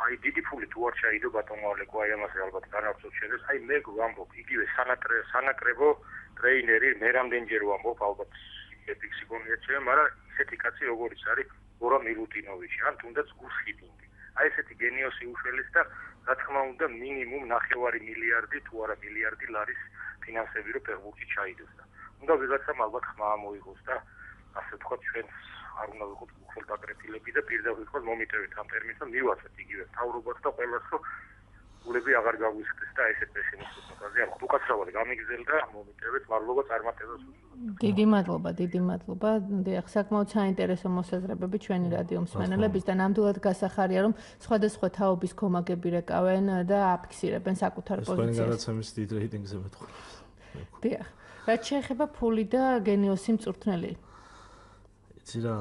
აი დიდი ფული თუ არ ჩაიდო ბატონო ალეკო აი ამაზე ალბათ განავრცოთ შედეს აი მე ვამბობ იგივე სანაკრებო ტრეინერი მე რამდენჯერ ვამბობ ალბათ ეფიქსი გონიაჩია მაგრამ ესეთი კაცი როგორიც არის გორა მილუტინოვიჩი ან თუნდაც გურსხიდინგი აი ესეთი გენიოსი უშველის და რა თქმა უნდა მინიმუმ 9 მილიარდი თუ არა მილიარდი ლარის ფინანსები რო ფეხბურთში ჩაიდოს და უნდა ვიღაცამ ალბათ ხმა მოიღოს და ასე თქვა ჩვენს არ უნდა ვიყოთ ხელდაკრეფილები და პირდაპირ ვიყოთ მომიტევით ამ ტერმინს და მივაცეთ იგივე თავრობას და ყველას რომ გულები აღარ გაგვიხდეს და ესეთ პესიმისტურ ნოტაზე არ უკაცრავად გამიგზელდა მომიტევით მადლობა წარმატებას დიდი მადლობა დიახ საკმაოდ საინტერესო მოსაზრებები ჩვენი რადიო მსმენელების და ნამდვილად გასახარია რომ სხვადასხვა თაობის კომაგები რეკავენ და აფიქსირებენ საკუთარ პოზიციას ეს განაცემის დიდ რეიტინგზე მეტყველებს დიახ რაც შეეხება ფული და გენიოსი მწვრთნელი იცი რა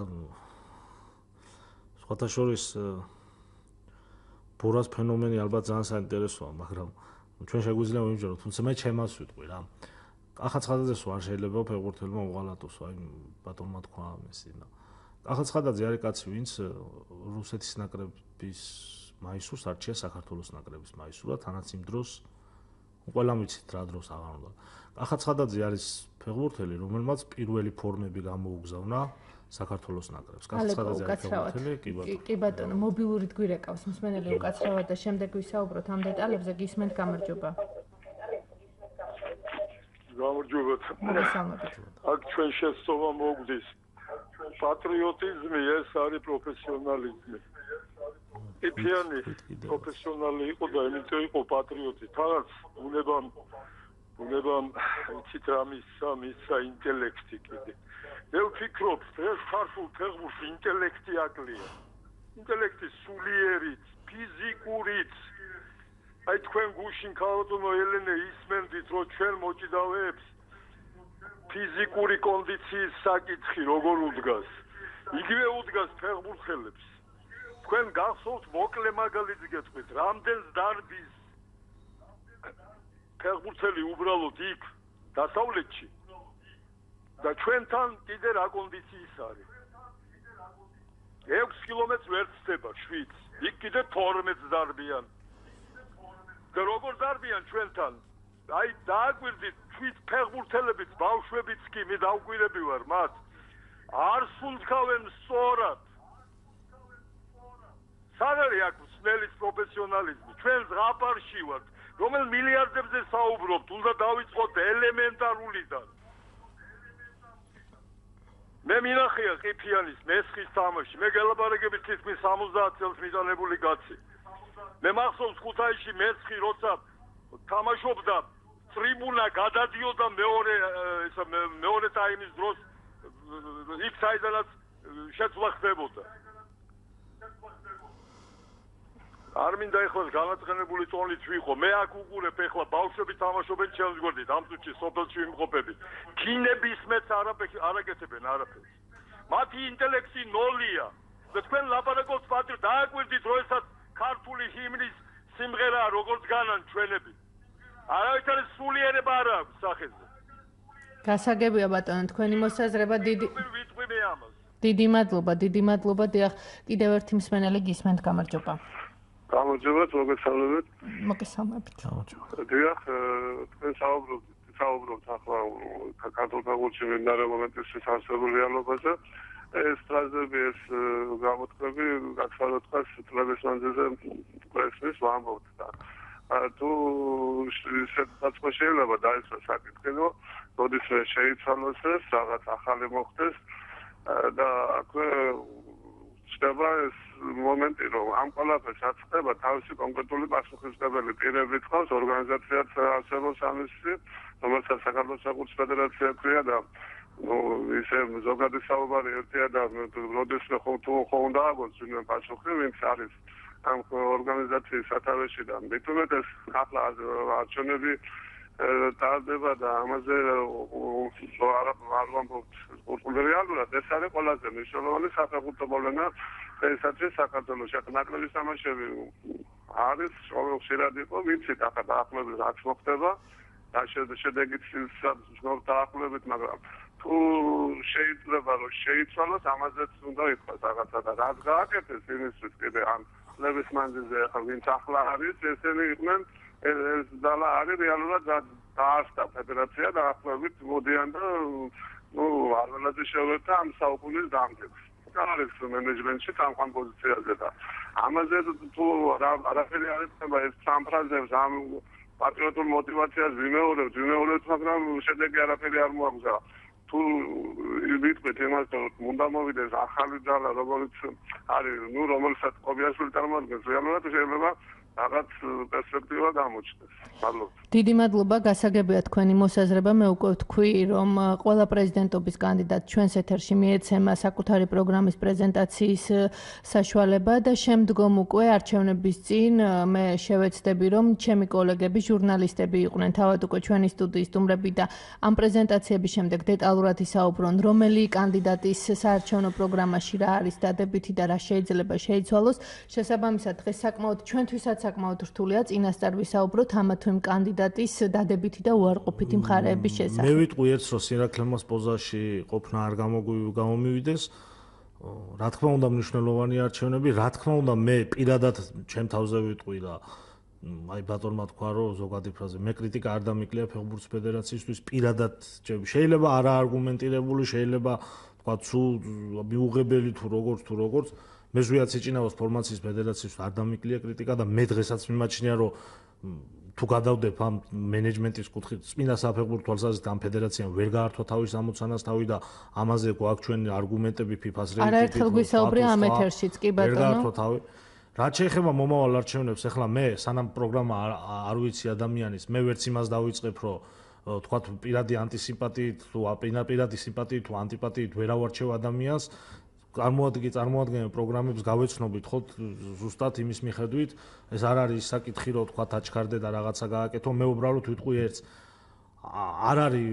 სხვათა შორის ბორას ფენომენი ალბათ ძალიან საინტერესოა, მაგრამ ჩვენ შეგვიძლია ვიმჯეროთ, თუმცა მე ჩემას ვიტყვი რა. კახაცხადაძეს არ შეიძლება ფეხბურთელმა უღალატოს, აი ბატონმა თქვა მესინა. კახაცხადაძე არის კაცი, ვინც რუსეთის ნაკრების მაისურს არჩია საქართველოს ნაკრების მაისურად, თანაც იმ დროს ყველა მიცით რა დროს აღარ უნდა. კახაცხადაძე არის ფეხბურთელი, რომელმაც პირველი ფორმები გამოუგზავნა საქართველოს ნაკრებს. კაცხადაძე ფეხბურთელი, კი ბატონო, მობილურით გვირეკავს მსმენელი უკაცრავად და შემდეგ ვისაუბროთ ამ დეტალებზე, გისმენთ გამარჯობა. გამარჯობა. აქ ჩვენ შეცდომა მოგვდის. პატრიოტიზმი ეს არის პროფესიონალიზმი. იფიანი პროფესიონალი იყო და იმიტომ იყო პატრიოტი. თანაც უნებამ იცით რა მისცა ინტელექტი კიდე. მე ვფიქრობ, ეს ქართულ ფეხბურთს ინტელექტი აკლია. ინტელექტი სულიერიც, ფიზიკურიც. აი თქვენ გუშინ ქალბატონო ელენე ისმენდით, რომ ჩვენ მოჭიდავეებს ფიზიკური კონდიციის საკითხი როგორ უდგას. იგივე უდგას ფეხბურთელებს. თქვენ გახსოვთ მოკლე მაგალითს გეტყვით, რამდენს დარბის ფეხბურთელი უბრალოდ იქ დასავლეთში და ჩვენთან კიდე რა კონდიციის არის. 6 კილომეტრს ვერ ცდება 7. იქ კიდე 12 ზარბიან. და როგორ ზარბიან ჩვენთან? აი დააგვირდით თვით ფეხბურთელებით, ბავშვებიც კი მე დავკვირები ვარ მათ. არ სუნთქავენ სწორად. საგარი აქ სნელის პროფესიონალიზმი. ჩვენ ზღაპარში ვართ. რომელ მილიარდებზე საუბრობთ, უნდა დავიწყოთ ელემენტარულიდან. მე მინახია ყიფიანის მესხის თამაში. მე გელაპარაკებით თითქმის 70 წელს მიტანებული კაცი. მე მახსოვს ქუთაისში მესხი როცა თამაშობდა, ტრიბუნა გადადიოდა მეორე ტაიმის დროს იქ საიდანაც შეცვლა ხდებოდა. არ მინდა ეხლა განაწყენებული ტონით ვიყო. მე აქ უყურებ ეხლა ბავშვები თამაშობენ ჩემს გვერდით, ამ წუთში სოფელში ვიმყოფებით. ქინებისმეც არაკეთებენ არაფერს. მათი ინტელექტი ნოლია. და თქვენ ლაპარაკობთ პატრიოტ, დააკვირდით როდესაც ქართული ჰიმნის სიმღერაა როგორც განან ჩვენები. არავითარი სულიერება არ აქვს სახეზე. გასაგებია ბატონო, თქვენი მოსაზრება ვიტყვი ამას. დიდი მადლობა. დიახ, კიდევ ერთი მსმენელი გისმენთ, გამარჯობა. გამარჯობათ, მოგესალმებით. მოგესალმებით. დიახ, თქვენ საუბრობთ ახლა ქართულ ფეხბურთში მიმდინარე მომენტის შესაძლებელი რეალობაზე. ეს ფრაზები, ეს გამოთქმები, გაცვალოთ ხას წლების მანძილზე გვესმის ვამბობთ და თუ ისედაც შეიძლება დაიწყოს საკითხი, რომ როდესაც შეიცვალოს ეს რაღაც ახალი მოხდეს და აქვე ხდება ეს მომენტი, რომ ამ ყველაფერს აწყდება თავისი კონკრეტული პასუხისმგებელი პირები თავს, ორგანიზაციაც არსებობს ამისი, რომელსაც საქართველოს საფეხბურთო ფედერაცია ქვია და ისე ზოგადი საუბარი ერთია და როდესაც ხო უნდა აგოს ვინმე პასუხი, ვინც არის ამ ორგანიზაციის სათავეში და მით უმეტეს ახლა არჩევნები ტარდება და ამაზე არ ვამბობთ რეალურად ეს არის ყველაზე მნიშვნელოვანი საფეხბურთო მოვლენა დღეისათვის საქართველოში. ნაკრების თამაშები არის ხშირად იყო, ვიცით ახლა დაახლოებით რაც მოხდება და შედეგიც დაახლოებით, მაგრამ თუ შეიძლება რომ შეიცვალოს, ამაზეც უნდა ითქვას რაღაცა და რაც გააკეთეს იმისთვის კიდე ამ წლების მანძილზე ახლა ვინც ახლა არის, ესენი იყვნენ ეს დალა არის რეალურად დაასწა ფედერაცია და ახლობით მოდიან და არ ველაზე შეუერთდა ამ საუკუნის დამტებს. არის მენეჯმენტში თანხმოვან პოზიციაზე და ამაზე თუ არაფერი არ ეთქება ეს სამფრაზებს ამ პატრიოტულ მოტივაციას ვიმეორებთ, მაგრამ შედეგი არაფერი არ მოაქვს. თუ ვიტყვით იმას, რომ უნდა მოვიდეს ახალი ძალა, როგორც არის, რომელსაც ყობიაშვილი წარმოადგენს, რეალურად შეიძლება რაღაც პერსპექტივა გამოჩნდეს. მადლობა. დიდი მადლობა, გასაგებია თქვენი მოსაზრება. მე უკვე ვთქვი, რომ ყველა პრეზიდენტობის კანდიდატს ჩვენს ეთერში მიეცემა საკუთარი პროგრამის პრეზენტაციის საშუალება და შემდგომ უკვე არჩევნების წინ მე შევეცდები, რომ ჩემი კოლეგები, ჟურნალისტები იყვნენ თავად უკვე ჩვენი სტუდიის სტუმრები და ამ პრეზენტაციების შემდეგ დეტალურად ისაუბრონ, რომელი კანდიდატის საარჩევნო პროგრამაში რა არის დადებითი და რა შეიძლება შეიცვალოს. შესაბამისად, დღეს საკმაოდ ჩვენთვისაც საკმაოდ რთულია წინასწარ ვისაუბროთ ამა თუ იმ კანდიდატის დადებითი და უარყოფითი მხარეების შესახებ. მე ვიტყვი ერთს, რომ სირაქლემოს პოზაში ყოფნა არ გამომივიდეს. რა თქმა უნდა მნიშვნელოვანი არჩევნები, რა თქმა უნდა მე პირადად ჩემ თავზე ვიტყვი და აი ბატონმა თქვა, რომ ზოგადი ფრაზე მე კრიტიკა არ დამიკლია ფეხბურთის ფედერაციისთვის პირადად შეიძლება არაარგუმენტირებული, შეიძლება თქვა სულ მიუღებელი თუ როგორც მე ზვიაც იჭინავს ფორმაციის ფედერაციის არ დამიკლია კრიტიკა და მე დღესაც მიმაჩნია, რომ თუ გადავდებ ამ მენეჯმენტის კუთხით, წმინდა საფეხბურთო თვალსაზრისით ამ ფედერაციამ ვერ გაართვა თავის ამოცანას თავი და ამაზე გვაქვს ჩვენი არგუმენტები FIFA-ს რეიტინგით. არაერთხელ გვისაუბრია ამ ეთერშიც კი ბატონო. ვერ გაართვა თავი. რაც შეეხება მომავალ არჩევნებს, ახლა მე სანამ პროგრამა არ ვიცი ადამიანის, მე ვერც იმას დავიწყებ, რომ თქვათ პირადი ანტისიმპათიით თუ პირადი სიმპათიით თუ ანტიპათიით ვერ ავარჩევ ადამიანს. წარმოადგენენ პროგრამებს გავეცნობით ხო ზუსტად იმის მიხედვით ეს არ არის საკითხი რომ თქვა აჩქარდე და რაღაცა გააკეთო მე უბრალოდ ვიტყვი ერთს არ არის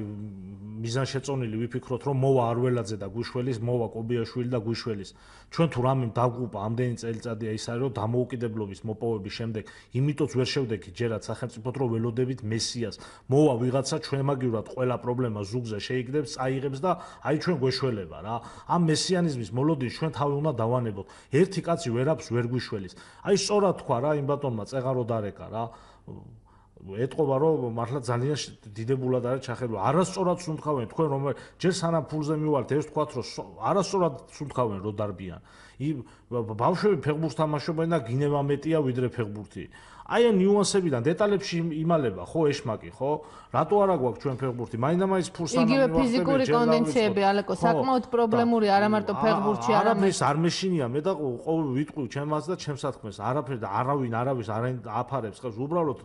მიზანშეწონილი ვიფიქროთ რომ მოვა არველაძე და გუშველის მოვა კობიაშვილი და გუშველის ჩვენ თუ რამე დავგუპა ამდენი წელიწადია ის არის რომ დამოუკიდებლობის მოპოვების შემდეგ იმიტოც ვერ შევდექით ჯერაც სახელმწიფოდ რომ ველოდებით მესიას მოვა ვიღაცა ჩვენმაგივრად ყველა პრობლემა ზუგზე შეიგდებს წაიღებს და აი ჩვენ გვეშველება რა ამ მესიანიზმის მოლოდინს ჩვენ თავი უნდა დავანებოთ ერთი კაცი ვერაფერს ვერ გვიშველის აი სწორად თქვა რა იმ ბატონმა წეღარო დარეკა რა ეთყობა რომ მართლა ძალიან დიდებულად არის ჩახერებული. არასწორად სუნთქავენ თქვენ რომ ჯერ სანამ ფულზე მივალთ ეს თქვათ რომ არასწორად სუნთქავენ რო დარბიან. ბავშვები ფეხბურთს თამაშობენ და გინება მეტია ვიდრე ფეხბურთი. აი ამ ნიუანსებიდან დეტალებში იმალება ხო ეშმაკი ხო? რატო არა გვაქვს ჩვენ ფეხბურთი? მაინდა-მაინც ფულს სანამ იგივე ფიზიკური კონდიციები ალეკო საკმაოდ პრობლემური არა მარტო ფეხბურთში არამედ არ მეშინია მე და ყოველ ვიტყვი ჩემს და ჩემს საქმეს არაფერ და არავინ არავის არ აფარებს ხელს უბრალოდ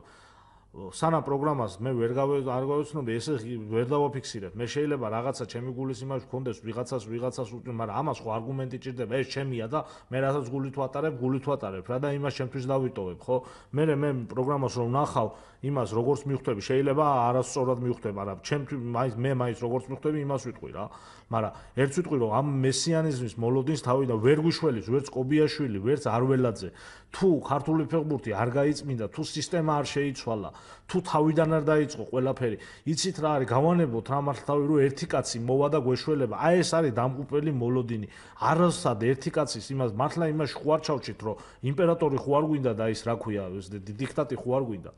სანამ პროგრამას მე ვერ გავეცნობი ესე ვერ დავაფიქსირებ მე შეიძლება რაღაცა ჩემი გულის იმაში გქონდეს ვიღაცას უწვი მაგრამ ამას ხო არგუმენტი ჭირდება ეს ჩემია და მე რასაც გულით ვატარებ რა და იმას ჩემთვის დავიტოვებ ხო მე პროგრამას რომ ვნახავ იმას როგორც მივხვდები შეიძლება არასწორად მივხვდები მაგრამ ჩემთვის მე მაინც როგორც მივხვდები იმას ვიტყვი რა მაგრამ ერთ ვიტყვი რომ ამ მესიანიზმის მოლოდინს თავიდან ვერ გვიშველის ვერც კობიაშვილი ვერც არველაძე თუ ქართული ფეხბურთი არ გაიწმინდა თუ სისტემა არ შეიცვალა თუ თავიდან არ დაიწყო ყველაფერი იცით რა არის გავანებოთ რა მართლავი რომ ერთი კაცი მოვა და გვეშველება აი ეს არის დამღუპელი მოლოდინი არასად ერთი კაცის იმას მართლა იმაში ხო არ ჩავჭით რომ იმპერატორი ხო არ გვინდა და ის რა ქვია ეს დიქტატი ხო არ გვინდა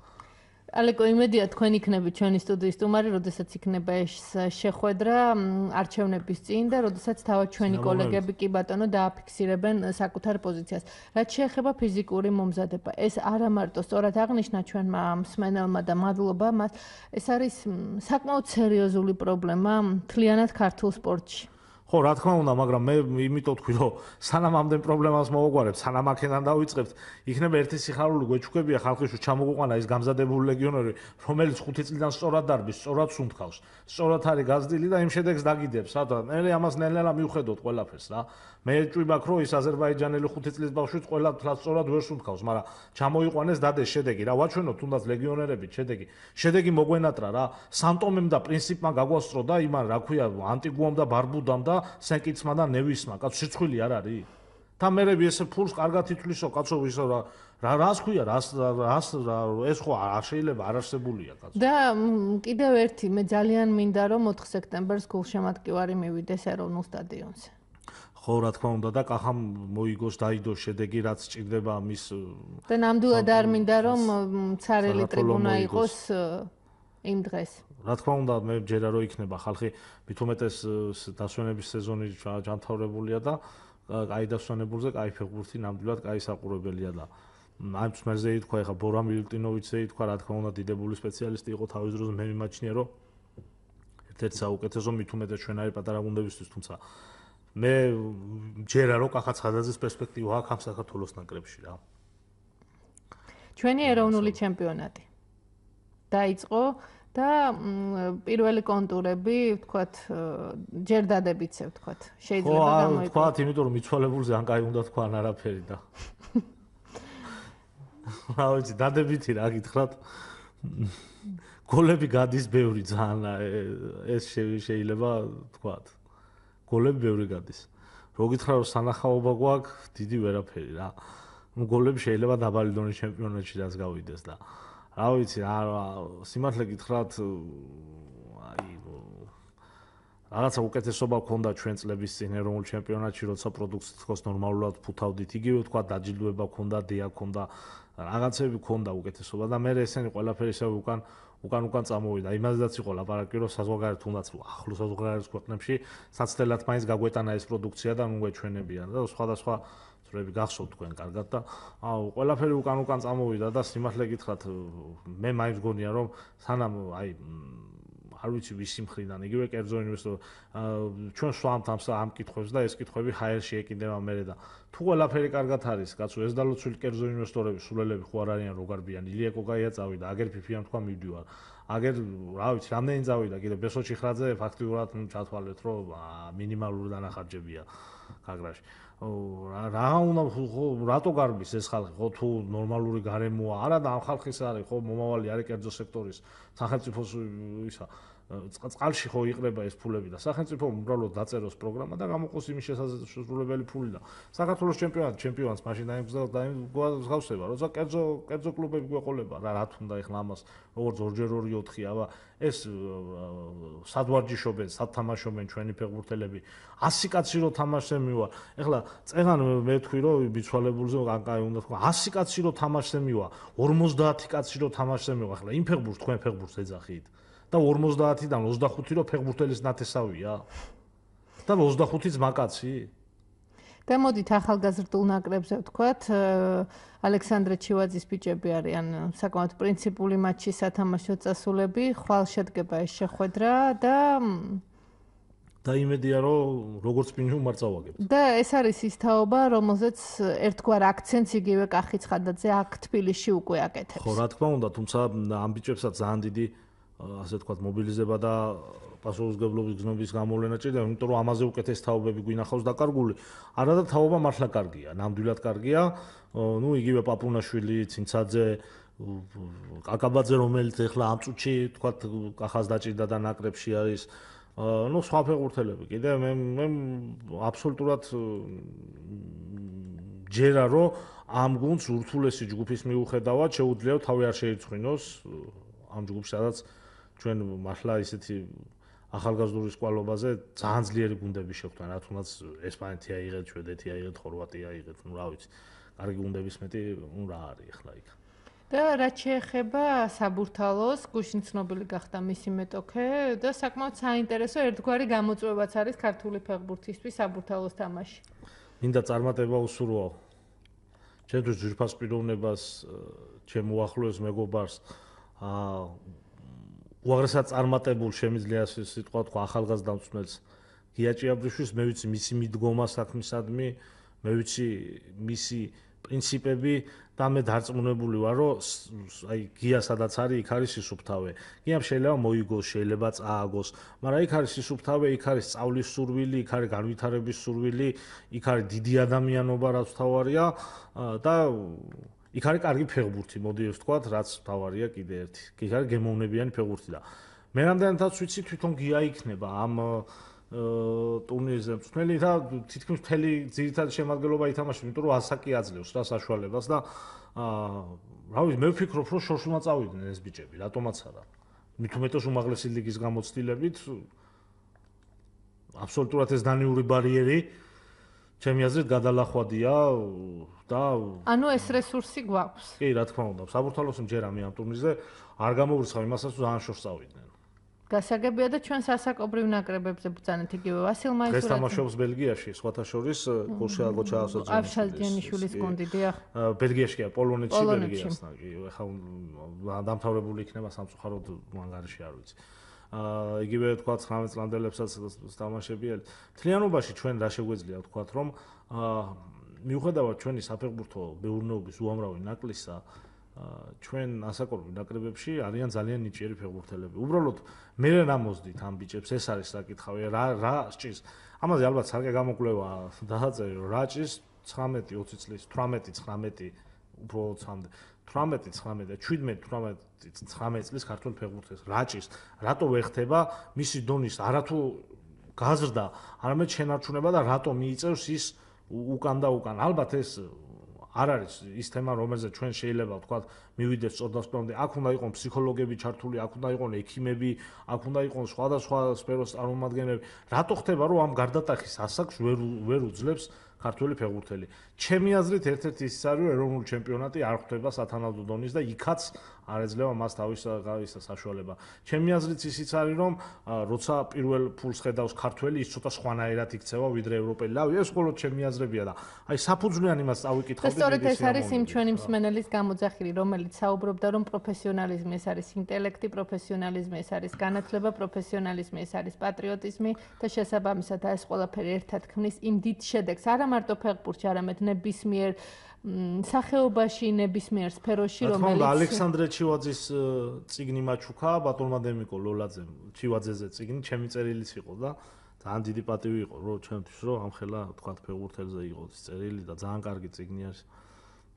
ალეკო იმედია თქვენ იქნებით ჩვენი სტუდიის სტუმარი, როდესაც იქნება ეს შეხვედრა არჩევნების წინ და როდესაც თავად ჩვენი კოლეგები კი ბატონო დააფიქსირებენ საკუთარ პოზიციას. რაც შეეხება ფიზიკური მომზადება, ეს არა მარტო სწორად აღნიშნა ჩვენმა მსმენელმა და მადლობა მას, ეს არის საკმაოდ სერიოზული პრობლემა მთლიანად ქართულ სპორტში. ხო, რა თქმა უნდა, მაგრამ მე იმიტომ თქვი, რომ სანამ ამდენ პრობლემას მოვაგვარებთ, სანამ აქედან დავიწყებთ, იქნება ერთი სიხარული გვეჩუქებია ხალხის ჩამოგვიყვანა ის გამზადებული ლეგიონერი, რომელიც 5 წლიდან სწორად დარბის, სწორად სუნთქავს, სწორად არის გაზრდილი და იმ შედეგს დაგიდებს, რა თქმა უნდა, მე ამას ნელ-ნელა მივხედოთ ყველაფერს რა. მე ჭვიბაქ რომ ის აზერბაიჯანელი 5 წლის ბავშვიც ყველა თლად სწორად ვერ სუნთქავს, მაგრამ ჩამოიყვანეს დადეს შედეგი რა, ვაჩვენოთ თუნდაც ლეგიონერებით შედეგი მოგვენატრა რა, სანტომემ და პრინციპმა გაგვასწრო და იმან რა ქვია, ანტიგუამ და ბარბუდამ და სენკიცმა და ნევისმა, კაცო სიცხვილი არ არის? და მერები ესე ფულს კარგად ითვლისო, კაცო ისო რას ქვია, ეს ხო არ შეიძლება არ არსებულია, კაცო. და კიდევ ერთი, მე ძალიან მინდა რომ 4 სექტემბერს გულშემატკივარი მივიდეს ეროვნულ სტადიონზე. ხო, რა თქმა უნდა და კახამ მოიგოს დაიდოს შედეგი, რაც ჭირდება მის და ნამდვილად არ მინდა რომ ცარელი ტრიბუნა იყოს იმ დღეს. რა თქმა უნდა, მე ჯერა რომ იქნება ხალხი, მithumetes დასვენების სეზონი ჯანმრთელებულია და კაი დასვენებულზე, კაი ფეხბურთი ნამდვილად კაი საყურებელია და ამ წმერზე ითქვა, ეხა ბორა მილუტინოვიჩზე ითქვა, რა თქმა უნდა, დიდებული სპეციალისტი იყო თავის დროზე, მე მიმაჩნია, რომ ერთ-ერთი საუკეთესო მithumetes ჩვენარი პატარა გუნდებისთვის, თუმცა მე ჯერა რომ კახა ცხადაძის პერსპექტივა აქვს ამ საქართველოს ნაკრებში რა. ჩვენი ეროვნული ჩემპიონატი დაიწყო და პირველი კონტურები, ვთქვათ, ჯერ დადებიცე, ვთქვათ, შეიძლება გამოიყო. ვთქვათ, იმიტომ რომ მიცვალებულზე ან კაი უნდა თქვა ან არაფერი და. რა ვიცი, დადებითი რა გითხრათ. გოლები გადის ბევრი ძალიან ეს შეიძლება ვთქვათ. გოლები ბევრი გადის. რო გითხრა რომ სანახაობა გვაქვს, დიდი ვერაფერი რა. გოლები შეიძლება დაბალი დონის ჩემპიონატში რაც გავიდეს და რა ვიცი, სიმართლე გითხრათ, აი რაღაცა უკეთესობა გქონდა ჩვენ წლების წინ ეროვნულ ჩემპიონატში, როცა პროდუქცია თქოს ნორმალურად ფუთავდით. იგივე თქვა დაჯილდოება გქონდა, დია გქონდა, რაღაცები გქონდა უკეთესობა და მე ესენი ყველაფერი ისე უკან წამოვიდა. იმაზეც იყო ლაპარაკი, რომ საზღვარგარეთ თუნდაც ახლო საზღვარგარეთის ქვეყნებში საცდელად მაინც გაგვეტანა ეს პროდუქცია და ნუ გვეჩვენებიან და სხვადასხვა წვრები გახსოვთ თქვენ კარგად და ყველაფერი უკან წამოვიდა და სიმართლე გითხრათ, მე მაინც გონია რომ სანამ აი არ ვიცი ვისი მხრიდან, იგივე კერძო ინვესტორ ჩვენ სვამთ ამ კითხვებს და ეს კითხვები ჰაერში ეკიდება მერე და თუ ყველაფერი კარგად არის, კაცო, ეს დალოცვილი კერძო ინვესტორები, სულელები ხო არ არიან, რო გარბიან, ილია კოკაია წავიდა, აგერ ფიფიამ თქვა მივდივარ. აგერ რა ვიცი, რამდენი წავიდა კიდე ბესო ჩიხრაძე ფაქტიურად ჩათვალეთ, რომ მინიმალური დანახარჯებია გაგრაში. რა უნდა ხო რატო გარბის ეს ხალხი ხო თუ ნორმალური გარემოა არა და ამ ხალხის არის ხო მომავალი არის კერძო სექტორის სახელმწიფოს ისა წყალში ხო იყრება ეს ფულები და სახელმწიფომ უბრალოდ დაწეროს პროგრამა და გამოყოს იმის შესაძლებელი ფული და საქართველოს ჩემპიონს მაშინ დაიმსგავსება როცა კერძო კლუბები გვეყოლება რა თქმა უნდა ეხლა ამას როგორც 2x2 აბა ეს სადვარჯიშობენ სათამაშობენ ჩვენი ფეხბურთელები 100 კაცი რო თამაშზე მივა ეხლა წეღან მე თქვი რომ ბიცვალებულზე კანკაი უნდა თქვა 100 კაცი რო თამაშზე მივა 50 კაცი რო თამაშზე მივა ეხლა იმ ფეხბურთს თქვენ ფეხბურთს ეძახით და 50-დან 25 რო ფეხბურთელის ნათესავია და 25-იც მაკაცი და მოდით ახალგაზრდულ ნაკრებზე ვთქვათ ალექსანდრე ჩივაძის ბიჭები არიან საკმაოდ პრინციპული მატჩის სათამაშო წასულები ხვალ შედგება ეს შეხვედრა და იმედია რომ როგორც პინჯი უმარწავაგებს და ეს არის ის თაობა რომელზეც ერთგვარ აქცენტს იგივე კახი ცხადაძე აქ თბილისში უკვე აკეთებს ხო რა თქმა უნდა თუმცა ამ ბიჭებსაც ძალიან დიდი ასე ვთქვათ მობილიზება და პასუხისმგებლობის გზნობის გამოვლენა ჭირდება, იმიტომ რომ ამაზე უკეთეს თაობები გვინახავს დაკარგული. არა და თაობა მართლა კარგია, ნამდვილად კარგია. ნუ იგივე პაპუნაშვილი, ცინცაძე, კაკაბაძე, რომელიც ეხლა ამ წუთში ვთქვათ კახას დაჭირდა და ნაკრებში არის. ნუ სხვა ფეხბურთელები. კიდე მე აბსოლუტურად ჯერა რომ ამ გუნდს ურთულესი ჯგუფის მიუხედავად შეუძლია თავი არ შეირწყვინოს ამ ჯგუფში, სადაც ჩვენ მართლა ისეთი ახალგაზრდული სკვალობაზე ძალიან ძლიერი გუნდები შეხვდნენ, რა თუნდაც ესპანეთი აიღეთ, შვედეთი აიღეთ, ხორვატია აიღეთ, ნუ რა ვიცი. კარგი გუნდების მეტი, ნუ რა არის ახლა იქ. და რაც შეეხება საბურთალოს, გუშინ ცნობილი გახდა მისი მეტოქე და საკმაოდ საინტერესო ერთგვარი გამოწვევაც არის ქართული ფეხბურთისთვის საბურთალოს თამაში. მინდა წარმატება უსურვო. ჩემთვის ძვირფას პიროვნებას, ჩემ უახლოეს მეგობარს უაღრესად წარმატებულ შემიძლია სიტყვა თქვა ახალგაზრდა მწვრთნელს გია ჭიაბრიშვილს მე ვიცი მისი მიდგომა საქმისადმი მე ვიცი მისი პრინციპები და მე დარწმუნებული ვარ რომ აი გია სადაც არის იქ არის სისუფთავე გიამ შეიძლება მოიგოს შეიძლება წააგოს მაგრამ იქ არის სისუფთავე იქ არის სწავლის სურვილი იქ არის განვითარების სურვილი იქ არის დიდი ადამიანობა რაც თავარია და იქ არის კარგი ფეხბურთი, მოდი ეს ვთქვათ, რაც თავარია კიდე ერთი. იქ არის გემოვნებიანი ფეხბურთი და მე რამდენადაც ვიცი თვითონ გია იქნება ამ ტურნირზე მწვრთნელი და თითქმის მთელი ძირითადი შემადგენლობა ითამაშებს, იმიტომ რომ ასაკი აძლევს რა საშუალებას და რა ვიცი, მე ვფიქრობ, რომ შორშულმა წავიდნენ ეს ბიჭები, რატომაც არა. მით უმეტეს უმაღლესი ლიგის გამოცდილებით აბსოლუტურად ეს დანიური ბარიერი ჩემი აზრით გადალახვადია და ანუ ეს რესურსი გვაქვს. კი, რა თქმა უნდა. საბურთალოს მჯერა მე ამ ტურნირზე არ გამოვრიცხავ იმასაც რომ ძალიან შორს წავიდნენ. გასაგებია და ჩვენ სასაკობრივ ნაკრებებზე ბრძანეთ იგივე ვასილ მაისურაძე. დღეს თამაშობს ბელგიაში, სხვათა შორის გოჩაასოძე. აბშალჯანიშვილის გუნდი, დიახ. ბელგიაში, პოლონეთში, ბელგიასთან. კი, ეხლა დამთავრებული იქნება სამწუხაროდ მანგარიში არ ვიცი. იგივე თქვა 19 წლამდელებსაც თამაშებიათ. თლიანობაში ჩვენ რა შეგვეძლია ვთქვათ რომ მიუხედავად ჩვენი საფეხბურთო მეურნეობის უამრავი ნაკლისა ჩვენ ასაკობრივ ნაკრებებში არიან ძალიან ნიჭიერი ფეხბურთელები. უბრალოდ მე რა მოსდით ამ ბიჭებს ეს არის საკითხავი რა სჭირს. ამაზე ალბათ სარკე გამოკვლევა დააწერე რომ რა ჭირს 19-20 წლის 18-19 უფრო ცამდე 18-19 და 17-18-19 წლის ქართულ ფეხბურთელს რა ჭირს რატო ვეხტება მისი დონის არათუ გაზრდა არამედ შენარჩუნება და რატო მიიწევს ის უკან და უკან ალბათ ეს არ არის ის თემა რომელზეც ჩვენ შეიძლება ვთქვათ მივიდეს სწორდასწორამდე აქ უნდა იყოს ფსიქოლოგები ჩართული აქ უნდა იყოს ექიმები აქ უნდა იყოს სხვადასხვა სფეროს წარმომადგენლები რატო ხდება რომ ამ გარდატახის ასაკს ვერ უძლებს ქართული ფეხბურთელი ჩემი აზრით ერთ-ერთი ის არის რომ ეროვნული ჩემპიონატი არ ხდება სათანადო დონის და იქაც არ ეძლევა მას თავის საშუალება ჩემი აზრით ისიც არის რომ როცა პირველ ფულს ხედავს ქართველი ის ცოტა სხვანაირად იქცევა ვიდრე ევროპელი ლავი ეს მხოლოდ ჩემი აზრებია და აი საფუძვლიან იმას წავიკითხავდი სწორედ ეს არის იმ ჩვენი მსმენელის გამოძახილი რომელიც საუბრობდა რომ პროფესიონალიზმი ეს არის ინტელექტი პროფესიონალიზმი ეს არის განათლება პროფესიონალიზმი ეს არის პატრიოტიზმი და შესაბამისად ეს ყველაფერი ერთად ქმნის იმ დიდ შედეგს არა მარტო ფეხბურთში არამედ ნებისმიერ სახეობაში, ნებისმიერ სფეროში, რომელიც ალექსანდრე ჩივაძის წიგნი მაჩუქა ბატონმა დემიკო ლოლაძემ ჩივაძეზე წიგნი ჩემი წერილიც იყო და ძალიან დიდი პატივი იყო რომ ჩემთვის რომ ამხელა თქვა ფეხბურთელზე იყო წერილი და ძალიან კარგი წიგნი არის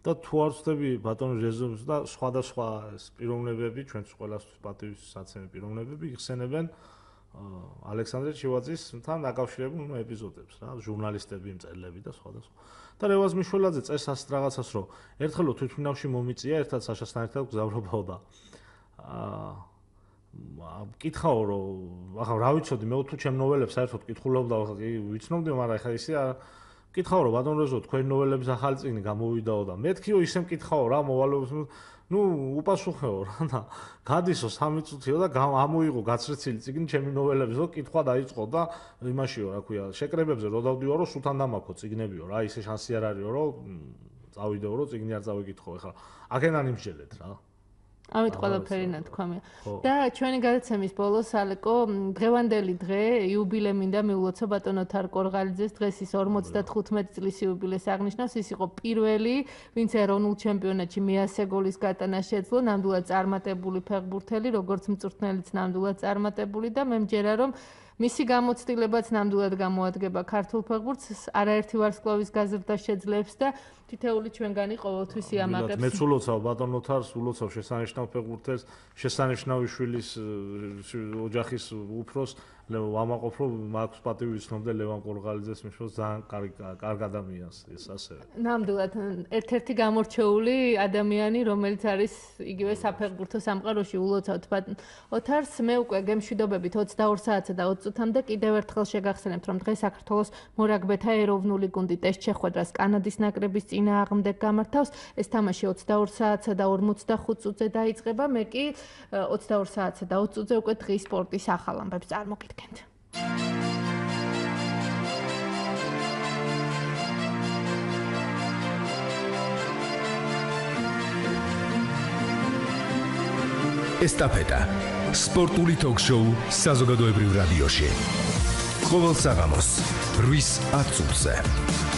და თუ არ ვწდები ბატონ რეზუმს და სხვადასხვა პიროვნებები ჩვენც ყველასთვის პატივისაცემი პიროვნებები იხსენებენ ალექსანდრე ჩივაძისთან დაკავშირებულ ეპიზოდებს რა ჟურნალისტები მწერლები და სხვადასხვა და რევაზ მიშველაძე წეს ასეთ რაღაცას რომ ერთხელ თვითმფრინავში მომიწია ერთად საშასთან ერთად გზავრობაო და კითხაო რომ ახლა რა ვიცოდი მე თუ ჩემ ნოველებს საერთოდ კითხულობდა ვიცნობდი მაგრამ ახლა ისე კითხაო რომ ბატონ რეზო თქვენ ნოველების ახალი წიგნი გამოვიდაო და მეთქიო ისე მკითხაო რა მოვალეობს ნუ უპასუხეო რა და გადისო 3 წუთიო და ამოიღო გაცრეცილი წიგნი ჩემი ნოველების რო კითხვა დაიწყო და იმაშიო რა ქვია შეკრებებზე რო დავდივარო სულთან დამაქო წიგნებიო რა ისე შანსი არ არისო რომ წავიდეო რომ წიგნი არ წავიკითხო ახლა აქედან იმსჯელეთ რა ამით ყველაფერი ნათქვამია. და ჩვენი გადაცემის ბოლოს ალეკო დღევანდელი დღე იუბილე მინდა მიულოცა ბატონო თარ კორღალიძეს დღეს ის 55 წლის იუბილეს აღნიშნავს ის იყო პირველი ვინც ეროვნულ ჩემპიონატში მე-100 გოლის გატანა შეძლო ნამდვილად წარმატებული ფეხბურთელი როგორც მწვრთნელიც ნამდვილად წარმატებული და მე მჯერა რომ მისი გამოცდილებაც ნამდვილად გამოადგება ქართულ ფეხბურთს არაერთი ვარსკვლავის გაზრდა შეძლებს და თითეული ჩვენგანი ყოველთვის იამაღებს. მეც ულოცავ ბატონო თარს, ულოცავ შესანიშნავ ფეხბურთელს, შესანიშნავი შვილის ოჯახის უფროს, ვამაყობ რომ მაქვს პატივი ვიცნობდე ლევან კორღალიძეს მიშოს ძალიან კარგ ადამიანს ეს ასევე. ნამდვილად ერთ-ერთი გამორჩეული ადამიანი რომელიც არის იგივე საფეხბურთო სამყაროში ულოცავთ ოთარს მე უკვე გემშვიდობებით 22 საათსა და 20 წუთამდე კიდევ ერთხელ შეგახსენებთ რომ დღეს საქართველოს მორაგბეთა ეროვნული გუნდი ტესტ შეხვედრას კანადის ნაკრების წინააღმდეგ გამართავს ეს თამაში 22 საათსა და 45 წუთზე დაიწყება მე კი 22 საათსა და 20 წუთზე უკვე დღის სპორტის ახალ ამბებს წარმოგიდგენთ ესტაფეტა სპორტული ток-შოუ საზოგადოებრივ რადიოში ყოველ საღამოს 8:10-ზე